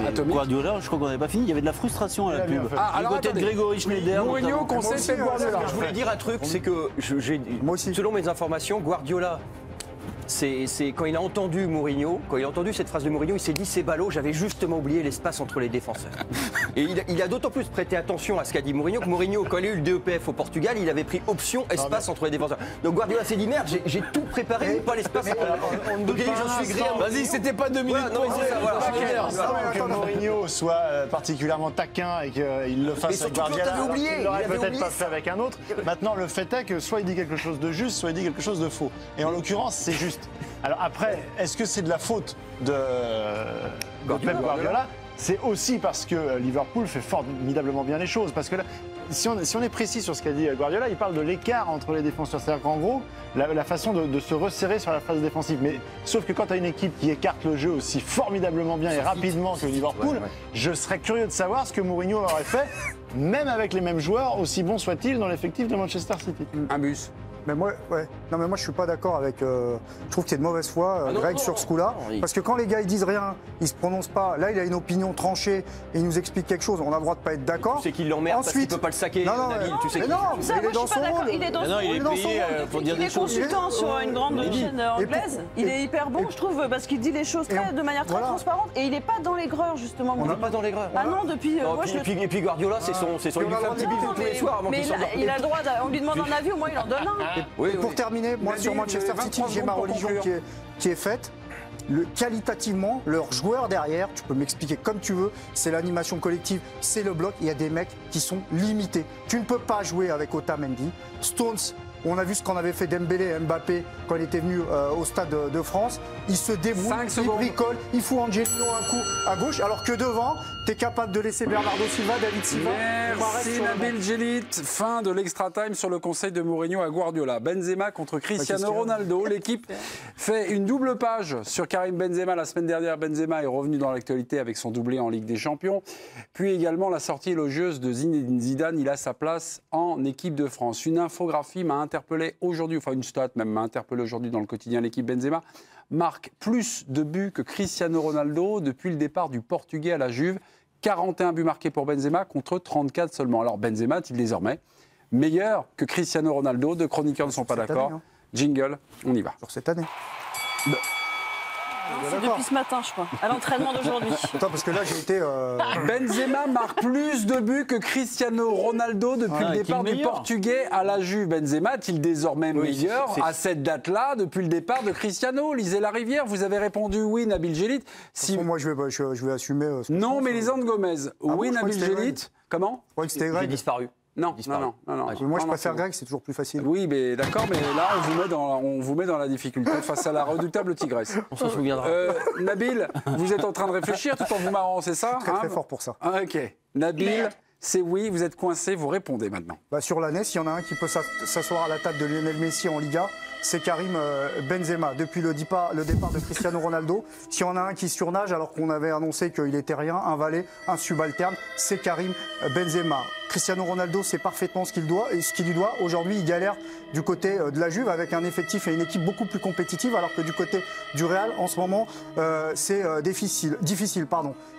Speaker 1: atomique?
Speaker 2: Guardiola, je crois qu'on n'avait pas fini. Il y avait de la frustration à la pub.
Speaker 1: Du côté de Grégory Schneider. Mourinho, conseil Pep Guardiola.
Speaker 5: Je voulais dire un truc, c'est que selon mes informations, Guardiola, c'est quand il a entendu Mourinho, quand il a entendu cette phrase de Mourinho, il s'est dit c'est ballot, j'avais justement oublié l'espace entre les défenseurs. Et il a d'autant plus prêté attention à ce qu'a dit Mourinho que Mourinho, quand il a eu le DEPF au Portugal, il avait pris option espace entre les défenseurs. Donc Guardiola s'est dit merde, j'ai tout préparé, pas l'espace. Donc j'en suis gré.
Speaker 2: Vas-y, c'était pas 2 minutes.
Speaker 3: Que Mourinho soit particulièrement taquin et qu'il le fasse avec Guardiola, il l'aurait peut-être pas fait avec un autre. Maintenant, le fait est que soit il dit quelque chose de juste, soit il dit quelque chose de faux. Et en l'occurrence, c'est juste. Alors après, est-ce que c'est de la faute de Pep Guardiola? c'est aussi parce que Liverpool fait formidablement bien les choses. Parce que là, si on est précis sur ce qu'a dit Guardiola, il parle de l'écart entre les défenseurs. C'est-à-dire qu'en gros, la façon de se resserrer sur la phase défensive. Mais sauf que quand tu as une équipe qui écarte le jeu aussi formidablement bien et rapidement que Liverpool, je serais curieux de savoir ce que Mourinho aurait fait, même avec les mêmes joueurs, aussi bons soient-ils, dans l'effectif de Manchester City.
Speaker 1: Un bus.
Speaker 6: Mais moi, non, mais moi, je suis pas d'accord avec. Je trouve qu'il y a de mauvaise foi, Greg, sur ce coup-là. Parce que quand les gars ils disent rien, ils se prononcent pas. Là, il a une opinion tranchée et il nous explique quelque chose. On a le droit de pas être d'accord.
Speaker 5: Tu sais qu'il l'emmerde parce qu'il peut pas le saquer. Nabil, tu sais.
Speaker 6: Mais non,
Speaker 4: ça,
Speaker 6: il est dans son rôle.
Speaker 4: Il est dans son rôle.
Speaker 2: Il est payé pour dire des choses.
Speaker 4: Il est consultant sur une grande chaîne anglaise. Il est hyper bon, je trouve, parce qu'il dit les choses de manière très transparente. Et il n'est pas dans l'aigreur, justement.
Speaker 5: On n'est pas dans l'aigreur.
Speaker 4: Ah non, depuis.
Speaker 5: Et puis Guardiola, c'est son. Il lui fait un petit bisou tous les soirs avant qu'il s'endorme.
Speaker 4: Il a le droit. On lui demande un avis, au moins il en donne un.
Speaker 6: Pour terminer, moi sur Manchester City, j'ai ma religion qui est faite. Qualitativement, leurs joueurs derrière, tu peux m'expliquer comme tu veux, c'est l'animation collective, c'est le bloc, il y a des mecs qui sont limités. Tu ne peux pas jouer avec Otamendi. Stones, on a vu ce qu'en avait fait Dembélé et Mbappé quand il était venu au Stade de France. Il se débrouille, il bricole, il fout Angelino un coup à gauche, alors que devant, tu es capable de laisser Bernardo Silva, David Silva.
Speaker 1: Merci Nabil Djellit. Fin de l'extra time sur le conseil de Mourinho à Guardiola. Benzema contre Cristiano Ronaldo. L'équipe fait une double page sur Karim Benzema. La semaine dernière, Benzema est revenu dans l'actualité avec son doublé en Ligue des Champions. Puis également la sortie élogieuse de Zinedine Zidane. Il a sa place en équipe de France. Une infographie m'a interpellé aujourd'hui, enfin une stat même m'a interpellé aujourd'hui dans le quotidien. L'équipe Benzema marque plus de buts que Cristiano Ronaldo depuis le départ du Portugais à la Juve. 41 buts marqués pour Benzema contre 34 seulement. Alors Benzema est-il désormais meilleur que Cristiano Ronaldo? Deux chroniqueurs ne sont pas d'accord. Jingle, on y va.
Speaker 6: Sur cette année.
Speaker 4: C'est depuis ce matin, je crois, à l'entraînement d'aujourd'hui.
Speaker 6: Attends, parce que là, j'ai été...
Speaker 1: Benzema marque plus de buts que Cristiano Ronaldo depuis le départ du Portugais à la Juve. Benzema est-il désormais meilleur à cette date-là depuis le départ de Cristiano? Lisez la rivière, vous avez répondu oui, Nabil Djellit.
Speaker 6: Si... Moi, je vais assumer...
Speaker 1: non, Mélisande Gomez. Oui, Nabil Djellit. Comment?
Speaker 6: Je crois que c'était Greg.
Speaker 5: J'ai disparu.
Speaker 1: Non.
Speaker 6: Moi, je préfère Greg, c'est toujours plus facile.
Speaker 1: Oui, mais d'accord, mais là, on vous met dans la difficulté face à la redoutable tigresse.
Speaker 5: On s'en souviendra.
Speaker 1: Nabil, vous êtes en train de réfléchir tout en vous marrant, c'est ça?
Speaker 6: Très fort pour ça.
Speaker 1: Ok. Nabil, c'est oui, vous êtes coincé, vous répondez maintenant.
Speaker 6: Sur l'année, s'il y en a un qui peut s'asseoir à la table de Lionel Messi en Liga, c'est Karim Benzema. Depuis le départ de Cristiano Ronaldo, s'il y en a un qui surnage alors qu'on avait annoncé qu'il était rien, un valet, un subalterne, c'est Karim Benzema. Cristiano Ronaldo sait parfaitement ce qu'il lui doit. Aujourd'hui, il galère du côté de la Juve avec un effectif et une équipe beaucoup plus compétitive, alors que du côté du Real, en ce moment, c'est difficile.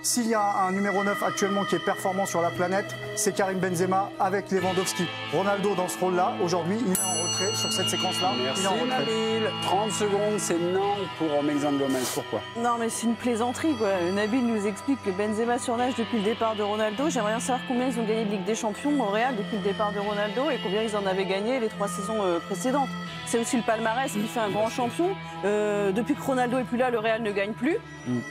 Speaker 6: S'il y a un numéro 9 actuellement qui est performant sur la planète, c'est Karim Benzema avec Lewandowski. Ronaldo, dans ce rôle-là, aujourd'hui, il est en retrait sur cette séquence-là.
Speaker 1: Merci Nabil. 30 secondes, c'est non pour Mélisande Gomez. Pourquoi?
Speaker 4: Non, mais c'est une plaisanterie, quoi. Nabil nous explique que Benzema surnage depuis le départ de Ronaldo. J'aimerais bien savoir combien ils ont gagné de Ligue des Champions au Real depuis le départ de Ronaldo et combien ils en avaient gagné les 3 saisons précédentes. C'est aussi le palmarès qui fait un grand champion. Depuis que Ronaldo est plus là, le Real ne gagne plus.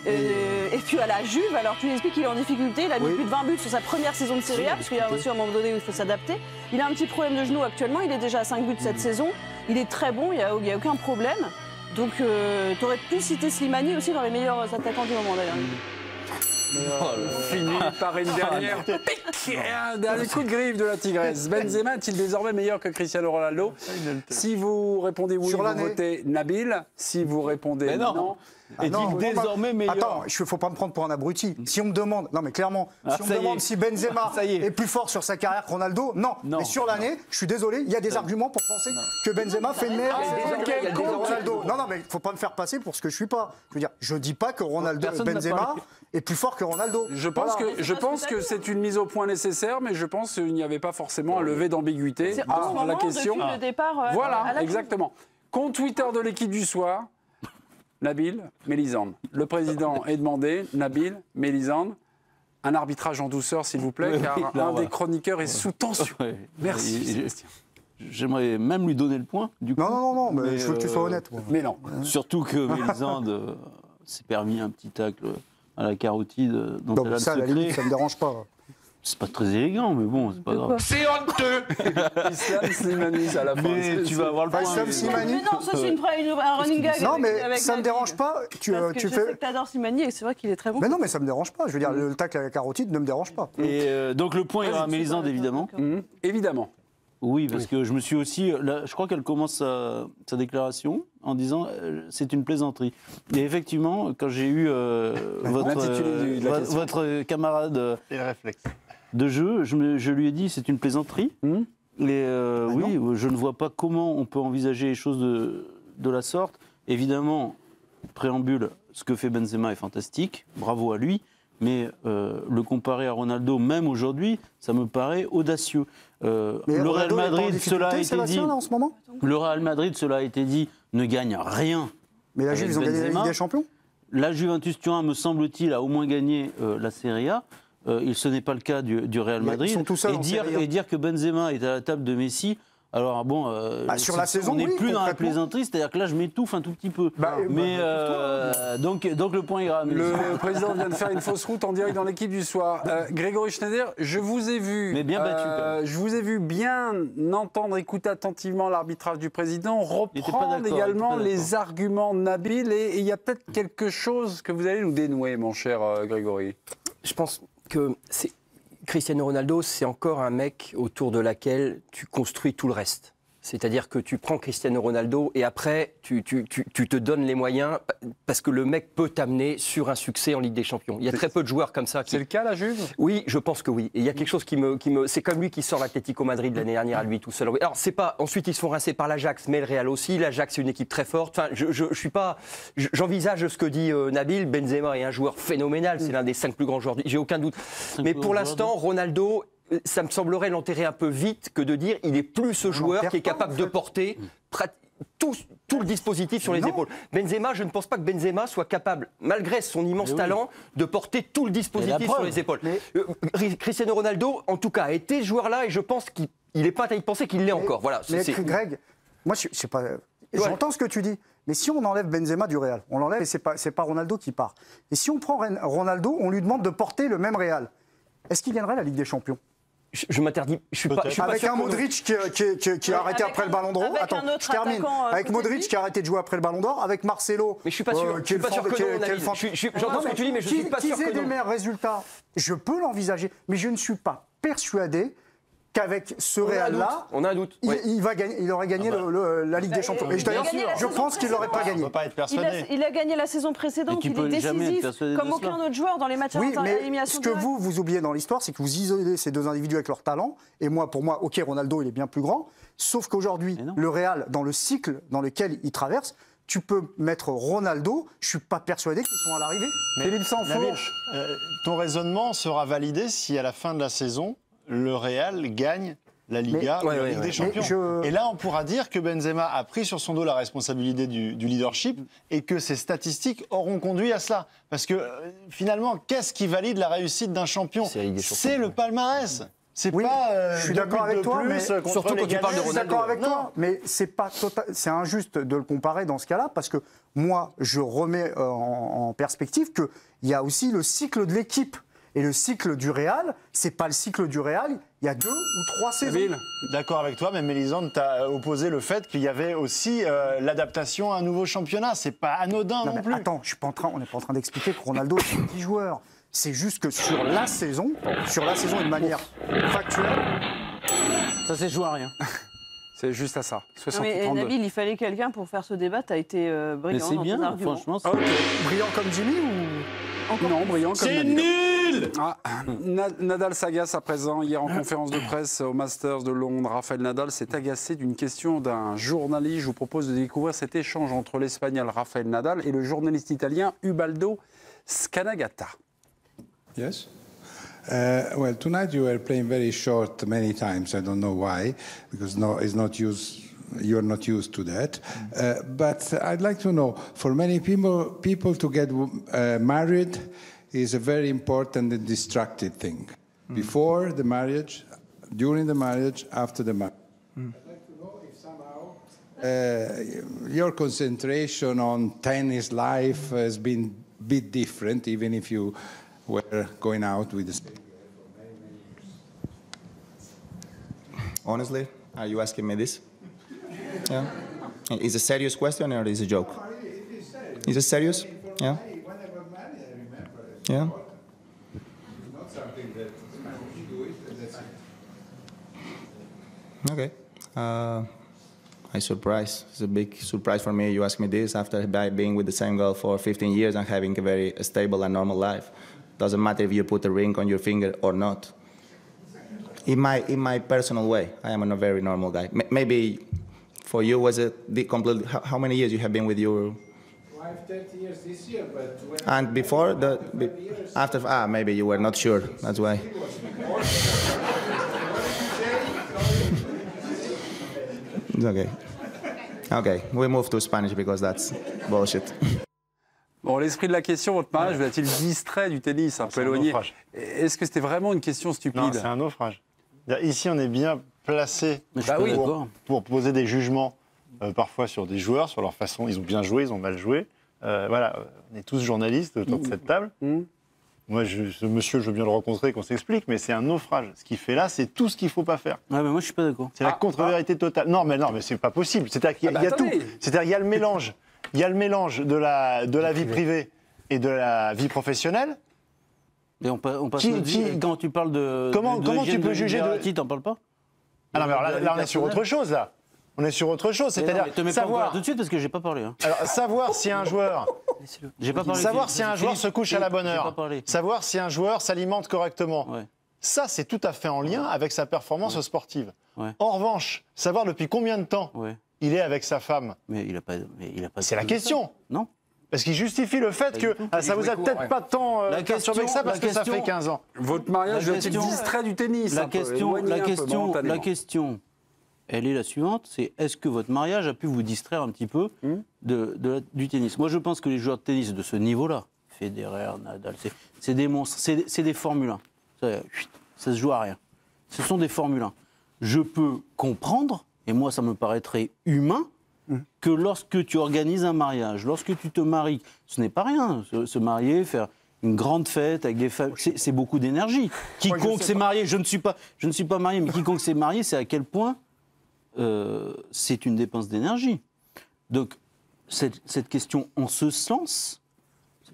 Speaker 4: Et puis à la Juve, alors tu lui expliques qu'il est en difficulté, il a mis plus de 20 buts sur sa première saison de Serie A, parce qu'il y a aussi un moment donné où il faut s'adapter. Il a un petit problème de genou actuellement, il est déjà à 5 buts cette saison. Il est très bon, il n'y a aucun problème. Donc tu aurais pu citer Slimani aussi dans les meilleurs attaquants du moment d'ailleurs.
Speaker 1: Fini par une dernière un dernier coup de griffe de la tigresse. Benzema est-il désormais meilleur que Cristiano Ronaldo? Si vous répondez oui, vous votez Nabil. Si vous répondez non.
Speaker 2: Est-il désormais meilleur?
Speaker 6: Attends, il ne faut pas me prendre pour un abruti. Si on me demande, non mais clairement, si on me demande si Benzema est plus fort sur sa carrière que Ronaldo, non. Mais sur l'année, je suis désolé, il y a des arguments pour penser que Benzema fait une meilleure saison que Ronaldo. Non, mais il ne faut pas me faire passer pour ce que je ne suis pas. Je veux dire, je ne dis pas que Benzema est plus fort que Ronaldo.
Speaker 1: Je pense que c'est une mise au point nécessaire, mais je pense qu'il n'y avait pas forcément un levé d'ambiguïté dans la question.
Speaker 4: Depuis le départ,
Speaker 1: voilà, exactement. Compte Twitter de l'équipe du soir. Nabil, Mélisande. Le président est demandé, Nabil, Mélisande, un arbitrage en douceur, s'il vous plaît, car un des chroniqueurs est sous tension. Merci.
Speaker 2: J'aimerais même lui donner le point, du coup.
Speaker 6: Non, mais je veux que tu sois honnête.
Speaker 1: Mais non.
Speaker 2: Surtout que Mélisande s'est permis un petit tacle à la carotide dont elle a le secret.
Speaker 6: Ça ne me dérange pas.
Speaker 2: C'est pas très élégant, mais bon, c'est pas grave.
Speaker 1: C'est honteux. Islam Slimani, à la fin.
Speaker 2: Mais tu vas avoir le point.
Speaker 6: Islam Slimani.
Speaker 4: Mais non, ça c'est un running gag.
Speaker 6: Non, mais
Speaker 4: avec
Speaker 6: ça me
Speaker 4: Nabil.
Speaker 6: dérange pas. Tu
Speaker 4: Parce que je sais
Speaker 6: fais.
Speaker 4: que t'adores Slimani et c'est vrai qu'il est très bon.
Speaker 6: Mais non, mais ça me dérange pas. Je veux dire, le tacle à la carotide ne me dérange pas.
Speaker 2: Et donc le point ira à Mélisande, évidemment.
Speaker 1: Évidemment.
Speaker 2: Oui, parce que je me suis aussi... Là, je crois qu'elle commence sa déclaration en disant c'est une plaisanterie. Et effectivement, quand j'ai eu votre camarade
Speaker 3: Et le réflexe.
Speaker 2: de jeu, je lui ai dit c'est une plaisanterie. Et oui, je ne vois pas comment on peut envisager les choses de la sorte. Évidemment, préambule, ce que fait Benzema est fantastique, bravo à lui. Mais le comparer à Ronaldo, même aujourd'hui, ça me paraît audacieux. Le Real Madrid, cela a été dit.
Speaker 6: En ce moment.
Speaker 2: Le Real Madrid, cela a été dit, ne gagne rien.
Speaker 6: Mais la
Speaker 2: avec
Speaker 6: Juve, ils ont gagné la
Speaker 2: Benzema.
Speaker 6: Ligue des Champions.
Speaker 2: La Juventus Turin, me semble-t-il, a au moins gagné la Serie A. Ce n'est pas le cas du Real
Speaker 6: Mais ils
Speaker 2: Madrid.
Speaker 6: sont tous seuls en Serie A.
Speaker 2: Et dire que Benzema est à la table de Messi. Alors bon,
Speaker 6: sur la saison,
Speaker 2: on n'est
Speaker 6: oui,
Speaker 2: plus dans la
Speaker 6: concrètement.
Speaker 2: plaisanterie, c'est-à-dire que là je m'étouffe un tout petit peu. Donc le point ira à Mélisande.
Speaker 1: Le président vient de faire une fausse route en direct dans l'équipe du soir. Grégory Schneider, je vous ai vu.
Speaker 2: Mais bien battu, quand même.
Speaker 1: Je vous ai vu bien entendre, écouter attentivement l'arbitrage du président,
Speaker 2: Il était pas
Speaker 1: reprendre
Speaker 2: d'accord,
Speaker 1: également
Speaker 2: il était pas
Speaker 1: les arguments de Nabil. Et il y a peut-être quelque chose que vous allez nous dénouer, mon cher Grégory.
Speaker 5: Je pense que Cristiano Ronaldo, c'est encore un mec autour de laquelle tu construis tout le reste. C'est-à-dire que tu prends Cristiano Ronaldo et après, tu te donnes les moyens parce que le mec peut t'amener sur un succès en Ligue des Champions. Il y a très peu de joueurs comme ça.
Speaker 1: C'est le cas, la Juve ?
Speaker 5: Oui, je pense que oui. Et il y a quelque chose qui me... C'est comme lui qui sort l'Atlético Madrid l'année dernière à lui tout seul. Alors, c'est pas... Ensuite, ils se font rincer par l'Ajax, mais le Real aussi. L'Ajax, c'est une équipe très forte. Enfin, je suis pas... J'envisage ce que dit Nabil. Benzema est un joueur phénoménal. C'est l'un des 5 plus grands joueurs. J'ai aucun doute. Mais pour l'instant, Ronaldo... Ça me semblerait l'enterrer un peu vite que de dire il est plus ce joueur qui est capable de porter tout le dispositif sur les épaules. Benzema, je ne pense pas que Benzema soit capable, malgré son immense talent, de porter tout le dispositif sur les épaules. Cristiano Ronaldo, en tout cas, a été ce joueur-là et je pense qu'il n'est pas à y penser qu'il l'est encore. Voilà,
Speaker 6: mais Greg, moi je sais pas. J'entends ce que tu dis, mais si on enlève Benzema du Real, on l'enlève et c'est pas Ronaldo qui part. Et si on prend Ronaldo, on lui demande de porter le même Real. Est-ce qu'il gagnerait la Ligue des Champions ?
Speaker 5: Je m'interdis. Je suis pas
Speaker 6: avec
Speaker 5: sûr
Speaker 6: un Modric qui a arrêté après le Ballon d'Or. Attends, je termine. Avec Modric qui a arrêté de jouer après le Ballon d'Or, avec Marcelo.
Speaker 5: Mais je suis pas sûr. Je suis pas sûr que non. J'entends ce que tu dis, mais je suis pas sûr que non.
Speaker 6: Qu'ils aient des meilleurs résultats, je peux l'envisager, mais je ne suis pas persuadé qu'avec ce Real-là,
Speaker 5: on a un doute.
Speaker 6: Il aurait gagné la Ligue des Champions. Et d'ailleurs, je pense qu'il n'aurait pas gagné.
Speaker 3: On ne peut pas être persuadé.
Speaker 4: Il a gagné la saison précédente, il est décisif, comme aucun autre joueur dans les matchs à élimination.
Speaker 6: Ce que vous oubliez dans l'histoire, c'est que vous isolez ces deux individus avec leur talent. Et pour moi, ok, Ronaldo, il est bien plus grand. Sauf qu'aujourd'hui, le Real, dans le cycle dans lequel il traverse, tu peux mettre Ronaldo, je ne suis pas persuadé qu'ils sont à l'arrivée.
Speaker 1: Philippe Sansfourche.
Speaker 3: Ton raisonnement sera validé si à la fin de la saison, le Real gagne la Liga, la Ligue des Champions. Et là, on pourra dire que Benzema a pris sur son dos la responsabilité du leadership et que ses statistiques auront conduit à cela. Parce que finalement, qu'est-ce qui valide la réussite d'un champion ? C'est le palmarès. C'est pas.
Speaker 6: Je suis d'accord avec toi, mais
Speaker 5: surtout quand tu parles de Ronaldo.
Speaker 6: Je suis d'accord avec toi, mais c'est injuste de le comparer dans ce cas-là parce que moi, je remets en perspective qu'il y a aussi le cycle de l'équipe. Et le cycle du Real, c'est pas le cycle du Real, il y a 2 ou 3 saisons.
Speaker 3: D'accord avec toi, mais Mélisande t'a opposé le fait qu'il y avait aussi l'adaptation à un nouveau championnat. C'est pas anodin non plus.
Speaker 6: Attends, on n'est pas en train d'expliquer que Ronaldo est un petit joueur. C'est juste que sur la saison, de manière factuelle,
Speaker 2: ça s'est joué à rien.
Speaker 1: C'est juste à ça. 60,
Speaker 4: mais Nabil, il fallait quelqu'un pour faire ce débat. Tu as été brillant.
Speaker 2: Mais c'est
Speaker 4: dans
Speaker 2: bien,
Speaker 4: ton argument.
Speaker 2: franchement.
Speaker 6: Brillant comme Jimmy ou
Speaker 1: Non, brillant comme
Speaker 3: C'est
Speaker 1: Nabil.
Speaker 3: nul.
Speaker 1: Nadal s'agace à présent. Hier en conférence de presse au Masters de Londres, Rafael Nadal s'est agacé d'une question d'un journaliste. Je vous propose de découvrir cet échange entre l'Espagnol Rafael Nadal et le journaliste italien Ubaldo Scanagata.
Speaker 7: Yes. Well, tonight you were playing very short many times. I don't know why, because you're not used to that. But I'd like to know, for many people to get married is a very important and distracted thing. Before the marriage, during the marriage, after the marriage. I'd like to know if somehow your concentration on tennis life has been a bit different, even if you were going out with the same girl for many
Speaker 8: Honestly, are you asking me this? Yeah. Is it a serious question or is it a joke? Is it serious? Yeah. Yeah. Okay. I'm surprised. It's a big surprise for me. You ask me this after being with the same girl for 15 years and having a very stable and normal life. Doesn't matter if you put a ring on your finger or not. In my personal way, I am a very normal guy. Maybe for you was it the complete? How many years you have been with your?
Speaker 7: I have 30 years this year, but when
Speaker 8: and before after maybe you were not sure. That's why. Okay. Okay, we move to Spanish because that's bullshit.
Speaker 1: Bon, l'esprit de la question, votre mariage va-t-il distrait du tennis, un peu éloigné? Est-ce que c'était vraiment une question stupide?
Speaker 3: Non, c'est un naufrage. Ici, on est bien placé pour poser des jugements, parfois sur des joueurs, sur leur façon. Ils ont bien joué, ils ont mal joué. Voilà, on est tous journalistes autour de cette table. Moi, ce monsieur, je veux bien le rencontrer, qu'on s'explique, mais c'est un naufrage. Ce qu'il fait là, c'est tout ce qu'il ne faut pas faire.
Speaker 2: Ouais, mais moi, je suis pas d'accord.
Speaker 3: C'est la contre-vérité totale. Non, mais c'est pas possible. C'est-à-dire qu'il y a tout. C'est-à-dire qu'il y a le mélange. Il y a le mélange de la vie privée et de la vie professionnelle.
Speaker 2: Et on passe quand tu parles de.
Speaker 3: Comment tu peux juger de.
Speaker 2: T'en parles pas?
Speaker 3: Ah non, mais alors là, on est sur autre chose, là. On est sur autre chose, c'est-à-dire
Speaker 2: savoir tout de suite parce que j'ai pas parlé. Hein.
Speaker 3: Alors savoir si un joueur, savoir si un joueur se couche à la bonne heure, savoir si un joueur s'alimente correctement. Ouais. Ça, c'est tout à fait en lien avec sa performance sportive. Ouais. En revanche, savoir depuis combien de temps il est avec sa femme.
Speaker 2: Mais il a pas.
Speaker 3: C'est la question.
Speaker 2: Non.
Speaker 3: Parce qu'il justifie le fait que ça vous a peut-être pas tant perturbé que ça parce que ça fait 15 ans.
Speaker 1: Votre mariage va-t-il distrait du tennis?
Speaker 2: La question. Elle est la suivante, c'est est-ce que votre mariage a pu vous distraire un petit peu du tennis? Moi, je pense que les joueurs de tennis de ce niveau-là, Federer, Nadal, c'est des monstres, c'est des Formule 1. Ça se joue à rien. Ce sont des Formule 1. Je peux comprendre, et moi, ça me paraîtrait humain, que lorsque tu organises un mariage, lorsque tu te maries, ce n'est pas rien, se marier, faire une grande fête avec des familles, c'est beaucoup d'énergie. Quiconque s'est marié, je ne suis pas marié, mais quiconque s'est marié, c'est à quel point c'est une dépense d'énergie. Donc, cette question, en ce sens,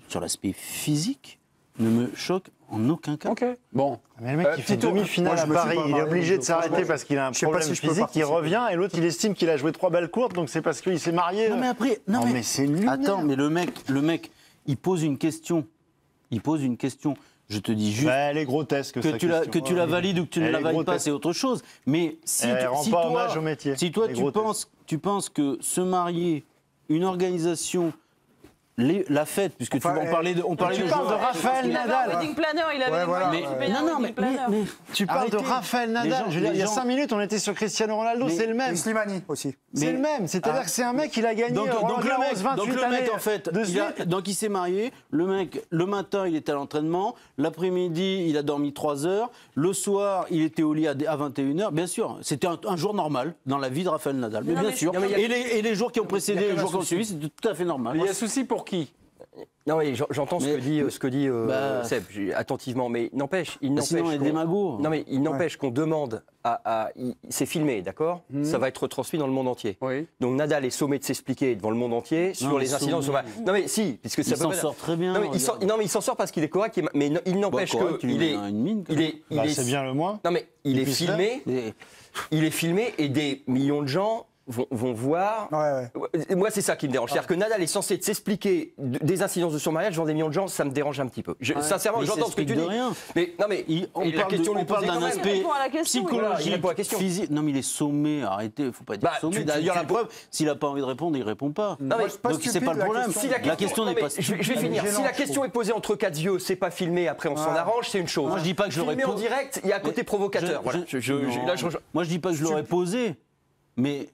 Speaker 2: sur l'aspect physique, ne me choque en aucun cas.
Speaker 1: Ok, bon.
Speaker 3: Mais le mec qui fait demi-finale à Paris, il est obligé de s'arrêter parce qu'il a un problème physique, il revient, et l'autre, il estime qu'il a joué 3 balles courtes, donc c'est parce qu'il s'est marié.
Speaker 2: Non, mais après... Non, mais c'est lunaire. Attends, mais le mec, il pose une question. Je te dis juste
Speaker 3: elle est grotesque,
Speaker 2: que tu la valides ou que tu ne la valides pas, c'est autre chose. Mais si toi tu penses que se marier, une organisation, la fête, puisque on parlait de
Speaker 3: Raphaël Nadal.
Speaker 4: Wedding planner, il avait
Speaker 3: mais tu parles de Raphaël Nadal. Je veux dire, il y a 5 minutes, on était sur Cristiano Ronaldo, c'est le même.
Speaker 6: Et Slimani aussi.
Speaker 3: C'est le même. C'est-à-dire que c'est un mec, il a gagné
Speaker 2: donc le mec, en fait,
Speaker 3: donc
Speaker 2: il s'est marié. Le mec, le matin, il était à l'entraînement. L'après-midi, il a dormi 3 heures. Le soir, il était au lit à 21h. Bien sûr, c'était un jour normal dans la vie de Raphaël Nadal. Mais bien sûr. Et les jours qui ont précédé, les jours qui ont suivi, c'était tout à fait normal.
Speaker 1: Il y a souci pour qui?
Speaker 5: Non, oui, j'entends ce que dit Seb, attentivement, mais n'empêche, il n'empêche.
Speaker 2: Sinon,
Speaker 5: Non, mais il n'empêche qu'on demande c'est filmé, d'accord? Ça va être retransmis dans le monde entier. Oui. Donc Nadal est sommé de s'expliquer devant le monde entier sur les incidents. Non, mais si, puisque ça
Speaker 2: il s'en sort très bien.
Speaker 5: Non, mais il s'en sort parce qu'il est correct, mais il n'empêche
Speaker 3: c'est bien le moins.
Speaker 5: Non, mais il est filmé. Il est filmé et des millions de gens vont voir. Moi, c'est ça qui me dérange. C'est-à-dire que Nadal est censé s'expliquer des incidences de son mariage devant des millions de gens, ça me dérange un petit peu. Sincèrement, j'entends ce que tu dis. Mais non, mais
Speaker 2: on parle d'un aspect psychologique, physique. Non, mais il est sommé. Arrêtez, il ne faut pas dire sommé. D'ailleurs, la preuve, s'il n'a pas envie de répondre, il ne répond pas. Donc, c'est pas le problème. La question n'est pas.
Speaker 5: Je vais finir. Si la question est posée entre 4 yeux, c'est pas filmé, après on s'en arrange, c'est une chose.
Speaker 2: Moi, je dis pas que je l'aurais posé.
Speaker 5: En direct, il y a un côté provocateur.
Speaker 2: Moi, je dis pas que je l'aurais posé, mais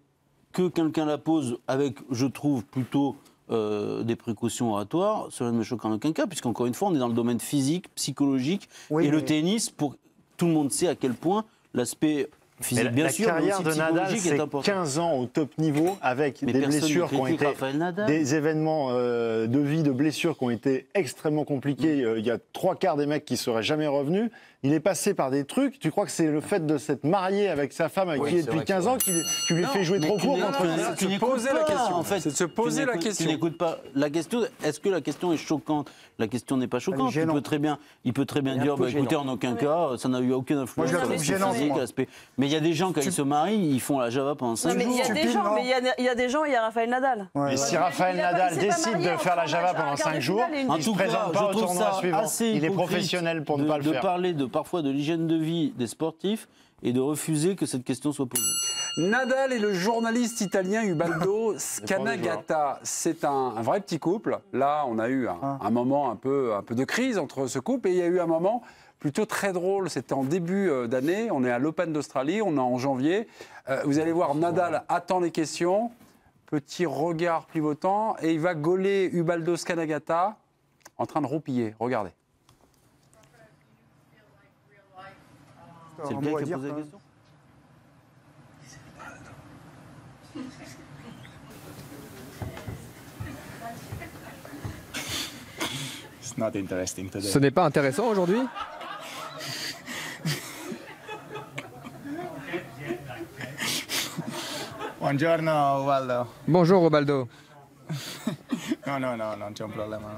Speaker 2: que quelqu'un la pose avec, je trouve, plutôt des précautions oratoires, cela ne me choque en aucun cas, puisqu'encore une fois, on est dans le domaine physique, psychologique, et le tennis, tout le monde sait à quel point l'aspect physique, bien sûr,
Speaker 3: la carrière de Nadal, c'est 15 ans au top niveau, avec des blessures qui ont été, des événements de vie, de blessures qui ont été extrêmement compliqués. Il y a 3 quarts des mecs qui ne seraient jamais revenus. il est passé par des trucs. Tu crois que c'est le fait de s'être marié avec sa femme avec qui il est depuis 15 ans qui lui fait jouer trop court contre
Speaker 1: C'est de se poser la question. En fait, c'est de se poser la question.
Speaker 2: Tu n'écoutes pas la question. Est-ce que la question est choquante? La question n'est pas choquante. Il peut très bien dire, écoutez, en aucun cas, ça n'a eu aucune influence sur l'aspect physique, l'aspect. Mais il y a des gens quand ils se marient, ils font la Java pendant 5 jours.
Speaker 4: Il y a des gens, il y a Raphaël Nadal.
Speaker 3: Et si Raphaël Nadal décide de faire la Java pendant 5 jours, il ne se présente pas au tournoi suivant. Il est professionnel pour ne pas le faire.
Speaker 2: De parler parfois de l'hygiène de vie des sportifs et de refuser que cette question soit posée.
Speaker 1: Nadal et le journaliste italien Ubaldo Scanagata, c'est un vrai petit couple. Là, on a eu un moment un peu de crise entre ce couple, et il y a eu un moment plutôt très drôle. C'était en début d'année. On est à l'Open d'Australie, on est en janvier. Vous allez voir, Nadal attend les questions, petit regard pivotant, et il va gauler Ubaldo Scanagata en train de roupiller. Regardez.
Speaker 2: C'est le gars qui a posé la question.
Speaker 9: Ce n'est pas intéressant aujourd'hui?
Speaker 8: Buongiorno, Ubaldo.
Speaker 9: Bonjour, Ubaldo.
Speaker 8: Non, c'è un problema.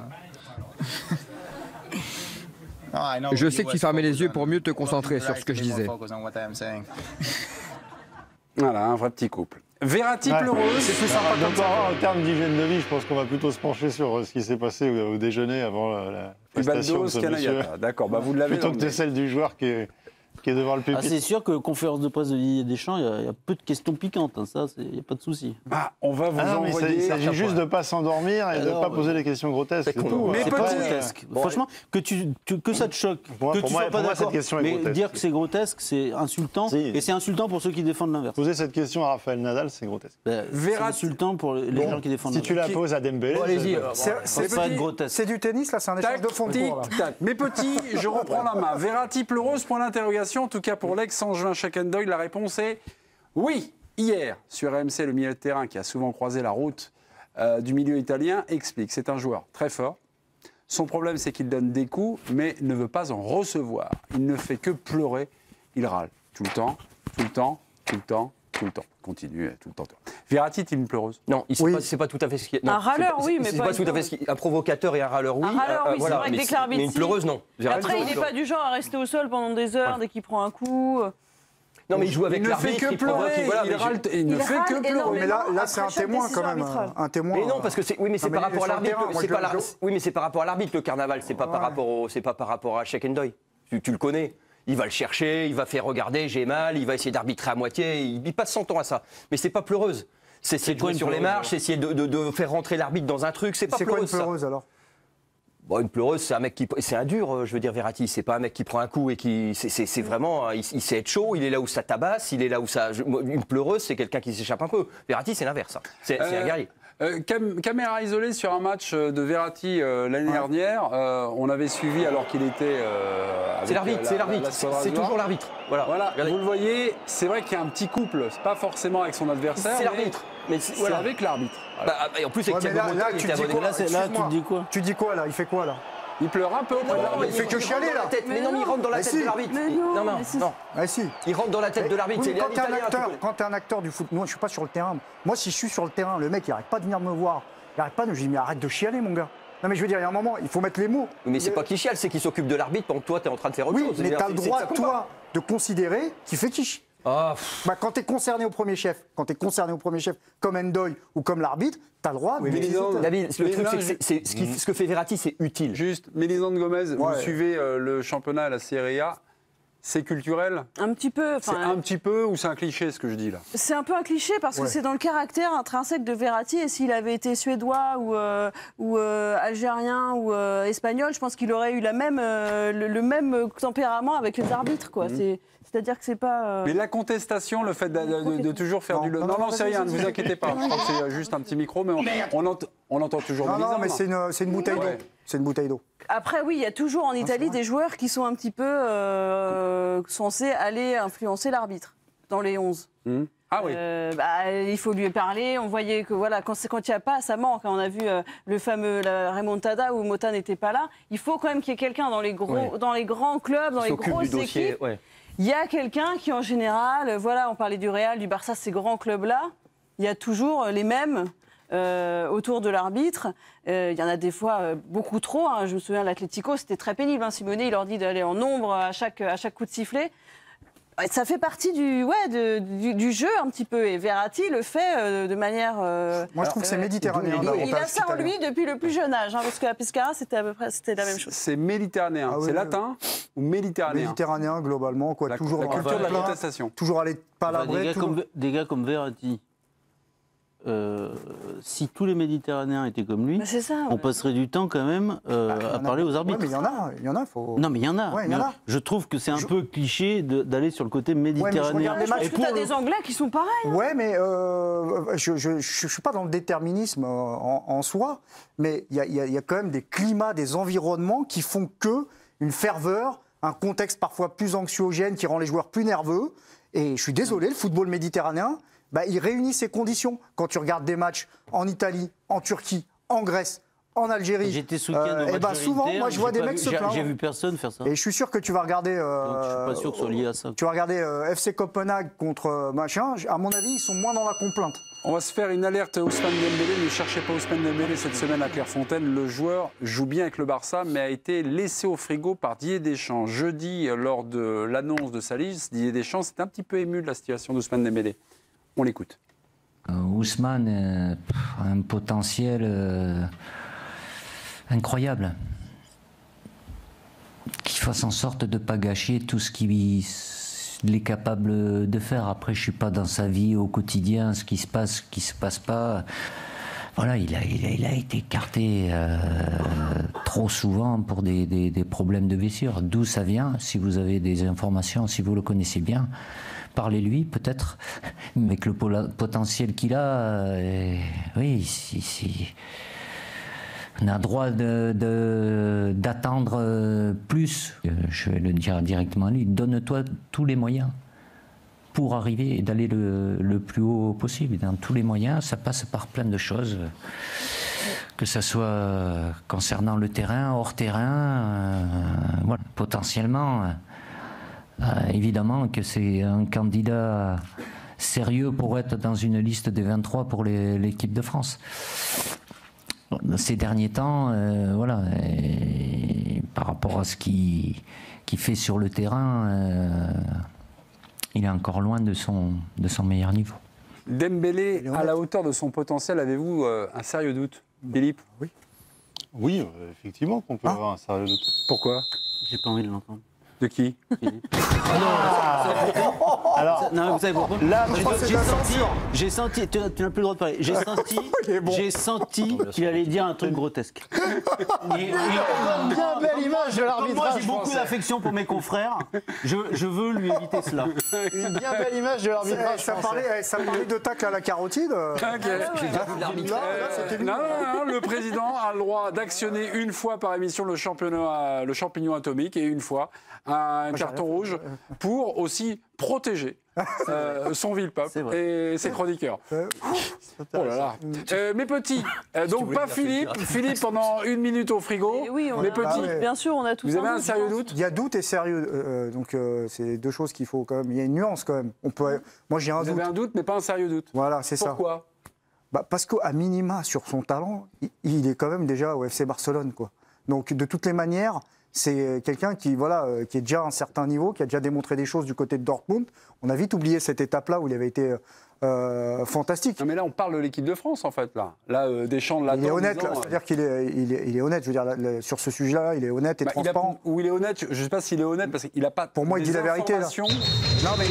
Speaker 9: Je sais que tu fermais les yeux pour mieux te concentrer sur ce que je disais.
Speaker 1: Voilà, un vrai petit couple. Verratti pleureux, c'est plus sympa comme ça.
Speaker 3: En termes d'hygiène de vie, je pense qu'on va plutôt se pencher sur ce qui s'est passé au déjeuner avant la prestation de ce monsieur.
Speaker 1: D'accord, vous l'avez.
Speaker 3: Plutôt que celle du joueur qui est devant le pupitre.
Speaker 2: C'est sûr que conférence de presse de Didier Deschamps, il y a peu de questions piquantes, hein, ça, il n'y a pas de souci.
Speaker 1: On va vous envoyer...
Speaker 3: Il s'agit juste de ne pas s'endormir et de ne pas poser des questions grotesques. C'est tout.
Speaker 2: Mais c'est pas grotesque. Franchement, que ça te choque, que tu sois pas d'accord, mais dire que c'est grotesque, c'est insultant, et c'est insultant pour ceux qui défendent l'inverse.
Speaker 3: Poser cette question à Raphaël Nadal, c'est grotesque.
Speaker 2: C'est insultant pour les gens qui défendent l'inverse.
Speaker 3: Si tu la poses à Dembélé,
Speaker 2: c'est grotesque.
Speaker 6: C'est du tennis, là, c'est un échange de fond de cours.
Speaker 1: Mes petits, je reprends la main. Verratti pleureuse, point d'interrogation. En tout cas, pour l'ex-Angevin Shackendeuil, la réponse est oui. Hier, sur RMC, le milieu de terrain qui a souvent croisé la route du milieu italien explique. C'est un joueur très fort. Son problème, c'est qu'il donne des coups, mais ne veut pas en recevoir. Il ne fait que pleurer. Il râle tout le temps, tout le temps, tout le temps, tout le temps. Continue tout le temps. Verratti est une pleureuse?
Speaker 5: Non, c'est pas tout à fait ce qui est.
Speaker 4: Un râleur, oui, mais
Speaker 5: c'est pas tout à fait ce qui est. Un provocateur et un râleur, oui.
Speaker 4: Un râleur, oui,
Speaker 5: voilà.
Speaker 4: c'est vrai que dès que l'arbitre.
Speaker 5: Mais une pleureuse, non.
Speaker 4: Après, il n'est pas du genre à rester au sol pendant des heures dès qu'il prend un coup.
Speaker 5: Non, mais il joue avec l'arbitre.
Speaker 1: Il ne fait que pleurer. Il ne fait que pleurer.
Speaker 6: Mais là, c'est un témoin quand même. Un témoin.
Speaker 5: Mais non, parce que c'est. Oui, mais c'est par rapport à l'arbitre. Oui, mais c'est par rapport à l'arbitre, le carnaval. C'est pas par rapport à Shackendeuil. Tu le connais. Il va le chercher, il va faire regarder, j'ai mal, il va essayer d'arbitrer à moitié, il passe son temps à ça. Mais c'est pas pleureuse. C'est essayer de jouer sur les marches, c'est essayer de faire rentrer l'arbitre dans un truc, c'est pas pleureuse.
Speaker 6: C'est quoi une pleureuse alors?
Speaker 5: Bon, une pleureuse, c'est un mec qui. C'est un dur, je veux dire, Verratti. C'est pas un mec qui prend un coup et qui. C'est vraiment. Il sait être chaud, il est là où ça tabasse, il est là où ça. Une pleureuse, c'est quelqu'un qui s'échappe un peu. Verratti, c'est l'inverse. C'est un guerrier.
Speaker 1: Caméra isolée sur un match de Verratti l'année dernière. On avait suivi alors qu'il était.
Speaker 5: C'est l'arbitre, c'est toujours l'arbitre.
Speaker 1: Voilà. Vous le voyez, c'est vrai qu'il y a un petit couple. C'est pas forcément avec son adversaire.
Speaker 5: C'est l'arbitre.
Speaker 1: Mais c'est avec l'arbitre.
Speaker 5: Voilà. Et en plus, avec Thiago Motta, il était abonné.
Speaker 2: Là, tu te dis quoi?
Speaker 6: Tu dis quoi là? Il fait quoi là?
Speaker 1: Il pleure un peu auprès de l'arbitre.
Speaker 6: Il fait que chialer là.
Speaker 5: Mais non, il rentre dans la tête de l'arbitre. Non.
Speaker 6: Ah si.
Speaker 5: Il rentre dans la tête de l'arbitre.
Speaker 6: Quand t'es un acteur du foot, moi je suis pas sur le terrain. Moi si je suis sur le terrain, le mec il arrête pas de venir me voir. Il arrête pas de. Je dis mais arrête de chialer mon gars. Non mais je veux dire, il y a un moment, il faut mettre les mots.
Speaker 5: Mais c'est pas qu'il chiale, c'est qu'il s'occupe de l'arbitre pendant que toi t'es en train de faire autre chose.
Speaker 6: Oui, mais t'as le droit toi de considérer qu'il fait quiche. Quand tu es concerné au premier chef, comme Ndoye ou comme l'arbitre, tu as le droit de
Speaker 5: David, le truc, c'est que ce que fait Verratti, c'est utile.
Speaker 1: Juste, Mélisande Gomez, vous suivez le championnat à la Serie A. C'est culturel?
Speaker 4: Un petit peu.
Speaker 1: C'est un petit peu ou c'est un cliché ce que je dis là?
Speaker 4: C'est un peu un cliché parce que c'est dans le caractère intrinsèque de Verratti et s'il avait été suédois ou algérien ou espagnol, je pense qu'il aurait eu le même tempérament avec les arbitres. Quoi. C'est-à-dire que c'est pas...
Speaker 1: Mais la contestation, le fait de toujours faire du... Non, c'est rien, ne vous inquiétez pas. Je crois que c'est juste un petit micro, mais on entend toujours...
Speaker 6: Non, mais c'est une bouteille d'eau. C'est une bouteille d'eau.
Speaker 4: Après, oui, il y a toujours en Italie des joueurs qui sont un petit peu censés aller influencer l'arbitre dans les 11.
Speaker 1: Ah oui.
Speaker 4: Il faut lui parler. On voyait que voilà, quand il n'y a pas, ça manque. On a vu le fameux remontada où Mota n'était pas là. Il faut quand même qu'il y ait quelqu'un dans les grands clubs, dans les grosses équipes. Il y a quelqu'un qui, en général, voilà, on parlait du Real, du Barça, ces grands clubs-là, il y a toujours les mêmes autour de l'arbitre. Il y en a des fois beaucoup trop. Hein. Je me souviens, l'Atlético, c'était très pénible. Hein. Simone, il leur dit d'aller en nombre à chaque coup de sifflet. Ça fait partie du jeu un petit peu. Et Verratti le fait de manière...
Speaker 6: Moi, je trouve que c'est méditerranéen.
Speaker 4: Il a ça en lui depuis le plus jeune âge. Hein, parce qu'à Pescara, c'était la même chose.
Speaker 1: C'est méditerranéen. C'est latin ou méditerranéen?
Speaker 6: Méditerranéen, globalement. Quoi. Toujours
Speaker 1: la culture de la contestation.
Speaker 6: Toujours aller palabrer.
Speaker 2: Des gars comme Verratti. Si tous les Méditerranéens étaient comme lui, on passerait du temps quand même à parler aux arbitres.
Speaker 6: Ouais, mais il y en a.
Speaker 2: Non, mais il y en a.
Speaker 6: Ouais,
Speaker 2: je trouve que c'est un peu cliché d'aller sur le côté méditerranéen.
Speaker 4: Ouais, parce que tu as des Anglais qui sont pareils.
Speaker 6: Ouais, mais je ne suis pas dans le déterminisme en soi, mais il y a quand même des climats, des environnements qui font que une ferveur, un contexte parfois plus anxiogène qui rend les joueurs plus nerveux. Et je suis désolé, le football méditerranéen, il réunit ces conditions. Quand tu regardes des matchs en Italie, en Turquie, en Grèce, en Algérie,
Speaker 2: j'étais soutien de
Speaker 6: souvent, moi, je vois des mecs se plaindre.
Speaker 2: J'ai vu personne faire ça.
Speaker 6: Et je suis sûr que tu vas regarder...
Speaker 2: Donc, je suis pas sûr que ce soit lié à ça.
Speaker 6: Tu vas regarder FC Copenhague contre machin. À mon avis, ils sont moins dans la complainte.
Speaker 1: On va se faire une alerte Ousmane Dembélé. Ne cherchez pas Ousmane Dembélé cette semaine à Clairefontaine. Le joueur joue bien avec le Barça, mais a été laissé au frigo par Didier Deschamps. Jeudi, lors de l'annonce de sa liste, Didier Deschamps s'est un petit peu ému de la situation d'Ousmane Dembélé. On l'écoute.
Speaker 10: Ousmane a un potentiel incroyable. Qu'il fasse en sorte de ne pas gâcher tout ce qu'il est capable de faire. Après, je ne suis pas dans sa vie au quotidien, ce qui se passe, ce qui ne se passe pas. Voilà, il a été écarté trop souvent pour des problèmes de blessure. D'où ça vient? Si vous avez des informations, si vous le connaissez bien, parlez-lui peut-être. Mais avec le potentiel qu'il a, oui, on a droit d'attendre plus. Je vais le dire directement à lui, donne-toi tous les moyens pour arriver et d'aller le plus haut possible. Dans tous les moyens, ça passe par plein de choses, que ce soit concernant le terrain, hors terrain, voilà. Potentiellement, évidemment que c'est un candidat sérieux pour être dans une liste des 23 pour l'équipe de France. Ces derniers temps, voilà, par rapport à ce qu'il fait sur le terrain, il est encore loin de son meilleur niveau.
Speaker 1: Dembélé, à la hauteur de son potentiel, avez-vous un sérieux doute, Philippe?
Speaker 3: Oui, effectivement qu'on peut avoir un sérieux doute.
Speaker 1: Pourquoi?
Speaker 2: J'ai pas envie de l'entendre.
Speaker 1: De qui?
Speaker 2: Alors, non, vous savez pourquoi? Là, j'ai senti, tu n'as plus le droit de parler. J'ai senti qu'il allait dire un truc grotesque.
Speaker 6: Une bien belle image de l'arbitrage.
Speaker 2: Moi, j'ai beaucoup d'affection pour mes confrères. Je veux lui éviter cela.
Speaker 6: Une bien belle image de l'arbitrage. Ça parlait de tacle à la carotide.
Speaker 1: Non, le président a le droit d'actionner une fois par émission le champignon atomique et une fois un carton rouge pour aussi protéger son vil peuple et ses chroniqueurs. Oh là là. Mes petits, donc pas Philippe. Philippe pendant 1 minute au frigo.
Speaker 4: Oui,
Speaker 1: mes petits.
Speaker 4: Bien sûr, on a tous.
Speaker 1: Vous avez un sérieux doute?
Speaker 6: Il y a doute et sérieux. Donc c'est deux choses qu'il faut quand même. Il y a une nuance quand même. Moi j'ai un doute.
Speaker 1: Vous avez un doute, mais pas un sérieux doute.
Speaker 6: Voilà, c'est ça.
Speaker 1: Pourquoi?
Speaker 6: Parce qu'à minima, sur son talent, il est quand même déjà au FC Barcelone, quoi. Donc de toutes les manières, c'est quelqu'un qui est déjà à un certain niveau, qui a déjà démontré des choses du côté de Dortmund. On a vite oublié cette étape-là où il avait été fantastique.
Speaker 1: Non mais là, on parle de l'équipe de France, en fait. Là Deschamps de la.
Speaker 6: Il est honnête, c'est-à-dire qu'il est honnête. Je veux dire, sur ce sujet-là, il est honnête et transparent.
Speaker 1: Il est honnête. Je ne sais pas s'il est honnête parce qu'il n'a pas.
Speaker 6: Pour moi, il dit la vérité. Là.
Speaker 1: Non, mais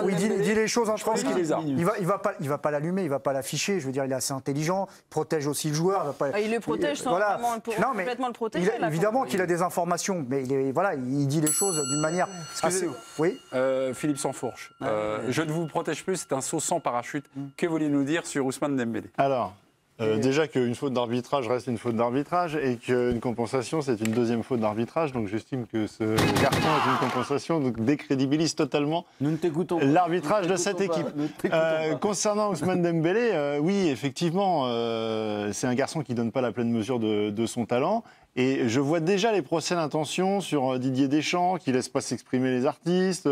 Speaker 6: il dit les choses en France.
Speaker 1: Il
Speaker 6: va pas l'allumer, il va pas l'afficher. Je veux dire, il est assez intelligent, il protège aussi le joueur.
Speaker 4: Il le protège sans vraiment complètement le protéger.
Speaker 6: Évidemment qu'il a des informations, mais il dit les choses d'une manière.
Speaker 1: Excusez-moi.
Speaker 6: Oui.
Speaker 1: Philippe Sansfourche, je ne vous protège plus, c'est un saut sans parachute. Que voulez-vous nous dire sur Ousmane Dembélé?
Speaker 3: Alors, Déjà qu'une faute d'arbitrage reste une faute d'arbitrage et qu'une compensation, c'est une deuxième faute d'arbitrage. Donc j'estime que ce carton est une compensation, donc décrédibilise totalement l'arbitrage de cette équipe. Concernant Ousmane Dembélé, oui, effectivement, c'est un garçon qui ne donne pas la pleine mesure de son talent. Et je vois déjà les procès d'intention sur Didier Deschamps, qui ne laisse pas s'exprimer les artistes,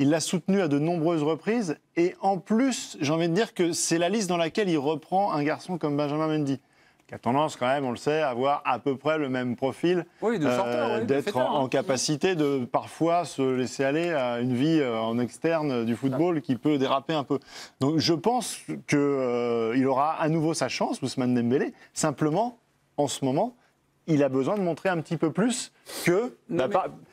Speaker 3: il l'a soutenu à de nombreuses reprises. Et en plus, j'ai envie de dire que c'est la liste dans laquelle il reprend un garçon comme Benjamin Mendy, qui a tendance quand même, on le sait, à avoir à peu près le même profil, d'être en capacité de parfois se laisser aller à une vie en externe du football qui peut déraper un peu. Donc je pense qu'il aura à nouveau sa chance, Ousmane Dembélé. Simplement, en ce moment, il a besoin de montrer un petit peu plus que...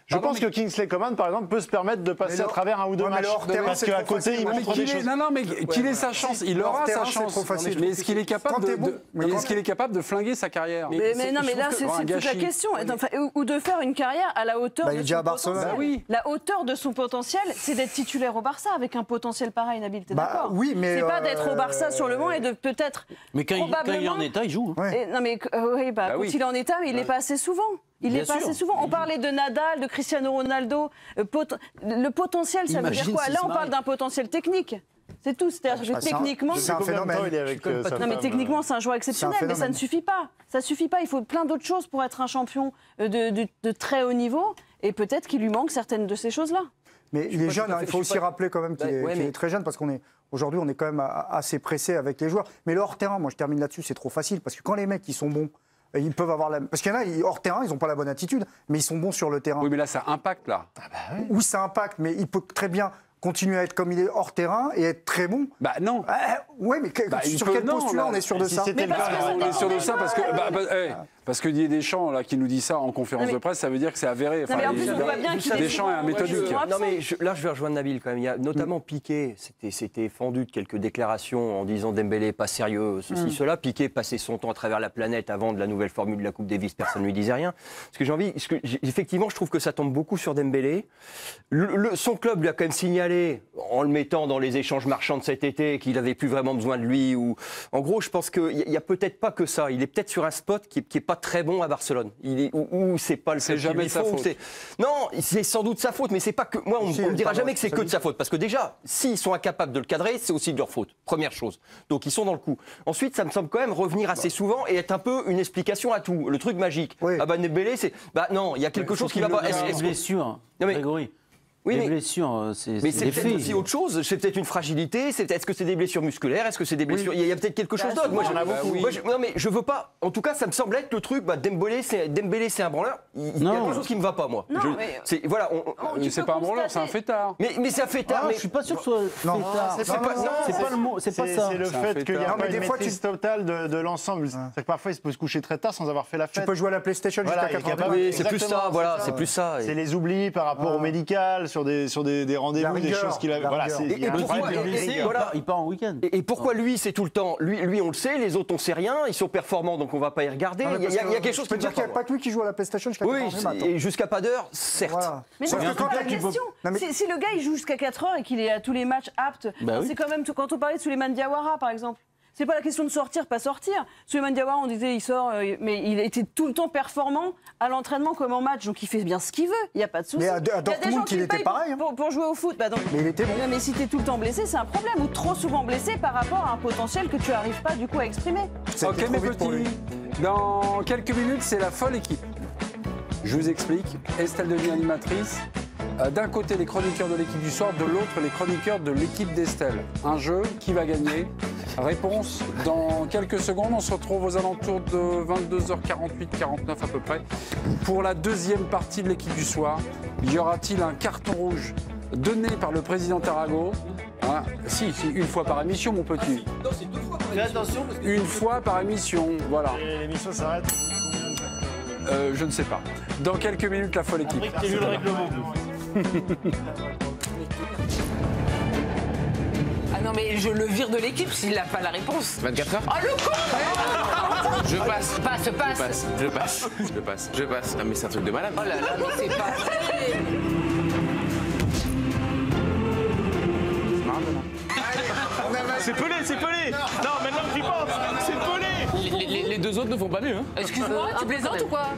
Speaker 3: Je pense que Kingsley Coman, par exemple, peut se permettre de passer à travers un ou deux matchs. Parce qu'à côté, il montre des choses.
Speaker 1: Non, mais qu'il ait sa chance, il aura sa chance. Mais est-ce qu'il est capable de flinguer sa carrière?
Speaker 4: Mais non, mais là, c'est toute la question. Ou de faire une carrière à la hauteur de son potentiel. La hauteur de son potentiel, c'est d'être titulaire au Barça avec un potentiel pareil, Nabil, t'es d'accord?
Speaker 6: Oui, mais...
Speaker 4: C'est pas d'être au Barça sur le banc et de peut-être...
Speaker 2: Mais quand il est en état, il joue.
Speaker 4: Non, mais quand il est en état, mais il n'est pas assez souvent. Il n'est pas assez souvent. On parlait de Nadal, de Cristiano Ronaldo. Le potentiel, ça veut dire quoi? Là, on parle d'un potentiel technique. C'est tout. C'est-à-dire que techniquement...
Speaker 6: C'est un phénomène.
Speaker 4: Non, mais techniquement, c'est un joueur exceptionnel, mais ça ne suffit pas. Ça ne suffit pas. Il faut plein d'autres choses pour être un champion de très haut niveau. Et peut-être qu'il lui manque certaines de ces choses-là.
Speaker 6: Mais il est jeune, il faut aussi rappeler quand même qu'il est très jeune, parce qu'aujourd'hui, on est quand même assez pressé avec les joueurs. Mais le hors-terrain, moi je termine là-dessus, c'est trop facile, parce que quand les mecs, ils sont bons, ils peuvent avoir parce qu'il y en a, hors terrain, ils n'ont pas la bonne attitude, mais ils sont bons sur le terrain.
Speaker 1: Oui, mais là, ça impacte, là.
Speaker 6: Oui, ça impacte, mais il peut très bien continuer à être comme il est hors terrain et être très bon.
Speaker 1: Bah non.
Speaker 6: Oui, mais sur quel postulat on est sûr de ça?
Speaker 1: On est sûr de ça parce que Didier Deschamps, là, qui nous dit ça en conférence de presse, ça veut dire que c'est avéré.
Speaker 4: Enfin, mais en plus, on voit bien qu'il
Speaker 1: Deschamps est un méthodique.
Speaker 5: Non, mais là, je vais rejoindre Nabil quand même. Il y a notamment Piqué, c'était fendu de quelques déclarations en disant Dembélé pas sérieux, ceci, cela. Piqué passait son temps à travers la planète avant de la nouvelle formule de la Coupe Davis, personne ne lui disait rien. Effectivement, je trouve que ça tombe beaucoup sur Dembélé. Son club lui a quand même signalé, en le mettant dans les échanges marchands de cet été, qu'il n'avait plus vraiment besoin de lui. En gros, je pense qu'il n'y a peut-être pas que ça. Il est peut-être sur un spot qui n'est pas très bon à Barcelone. Ou c'est pas le
Speaker 1: c'est jamais sa faute.
Speaker 5: Non, c'est sans doute sa faute, mais c'est pas que. Moi, on ne dira jamais que c'est que de sa faute. Parce que déjà, s'ils sont incapables de le cadrer, c'est aussi de leur faute. Première chose. Donc, ils sont dans le coup. Ensuite, ça me semble quand même revenir assez souvent et être un peu une explication à tout. Le truc magique. Oui. Ah bah, Dembélé, c'est. Bah non, il y a quelque chose qui va pas.
Speaker 2: Est-ce blessure, Grégory?
Speaker 5: Oui,
Speaker 2: les blessures,
Speaker 5: mais c'est peut-être aussi autre chose. C'est peut-être une fragilité. Est-ce que c'est des blessures musculaires? Est-ce que c'est des blessures? Il y a peut-être quelque chose d'autre. Moi, j'en ai beaucoup. Non, mais je veux pas. En tout cas, ça me semble être le truc. Dembélé, c'est un branleur. Il y a quelque chose qui me va pas, moi. Voilà.
Speaker 1: C'est pas un branleur, c'est un fêtard.
Speaker 5: Mais c'est un fêtard.
Speaker 2: Je suis pas sûr que ce soit fêtard. C'est pas le mot. C'est pas ça.
Speaker 3: C'est le fait qu'il y a pas une maîtrise totale de l'ensemble. C'est que parfois, il peut se coucher très tard sans avoir fait la fête.
Speaker 6: Tu peux jouer à la PlayStation jusqu'à 4h.
Speaker 5: Oui, c'est plus ça. Voilà, c'est plus ça.
Speaker 3: C'est les oublis par rapport au médical sur des rendez-vous, des choses qu'il a. Voilà,
Speaker 2: il part en week-end.
Speaker 5: Et pourquoi lui, c'est tout le temps lui, on le sait, les autres, on sait rien, ils sont performants, donc on va pas y regarder. Il y a quelque chose qui
Speaker 6: peut dire qu'il n'y a pas que lui qui joue à la PlayStation jusqu'à 4h.
Speaker 5: Oui, et jusqu'à pas d'heure, certes.
Speaker 4: Mais c'est la question. Si le gars, il joue jusqu'à 4h et qu'il est à tous les matchs aptes, c'est quand même, quand on parlait de Souleymane Diawara, par exemple. C'est pas la question de sortir, pas sortir. Souleymane Diawara, on disait il sort, mais il était tout le temps performant à l'entraînement comme en match, donc il fait bien ce qu'il veut, il n'y a pas de souci.
Speaker 6: Mais à Dortmund, il était pareil.
Speaker 4: Pour jouer au foot, donc,
Speaker 6: mais il était bon.
Speaker 4: Mais si tu es tout le temps blessé, c'est un problème, ou trop souvent blessé par rapport à un potentiel que tu n'arrives pas du coup à exprimer.
Speaker 1: Ok mes petits, dans quelques minutes, c'est la folle équipe. Je vous explique, Estelle Denis, animatrice. D'un côté, les chroniqueurs de l'équipe du soir, de l'autre, les chroniqueurs de l'équipe d'Estelle. Un jeu, qui va gagner? Réponse dans quelques secondes. On se retrouve aux alentours de 22h48-49 à peu près. Pour la deuxième partie de l'équipe du soir, y aura-t-il un carton rouge donné par le président Tarago? Si, une fois par émission, mon petit.
Speaker 5: Non, c'est 2 fois par émission. Attention, parce que
Speaker 1: une fois par émission, voilà.
Speaker 3: Et l'émission s'arrête?
Speaker 1: Je ne sais pas. Dans quelques minutes, la folle équipe.
Speaker 2: J'ai lu le règlement.
Speaker 11: Ah non mais je le vire de l'équipe s'il n'a pas la réponse.
Speaker 12: 24 heures.
Speaker 11: Ah le con!
Speaker 12: Je passe.
Speaker 11: Je
Speaker 12: passe. Ah mais c'est un truc de malade.
Speaker 11: Oh là là, mais c'est pas vrai.
Speaker 6: On a
Speaker 12: C'est Pelé, c'est Pelé. Non, maintenant que j'y pense, c'est Pelé.
Speaker 13: Les deux autres ne font pas mieux. Hein.
Speaker 11: Excuse-moi, tu plaisantes ou quoi?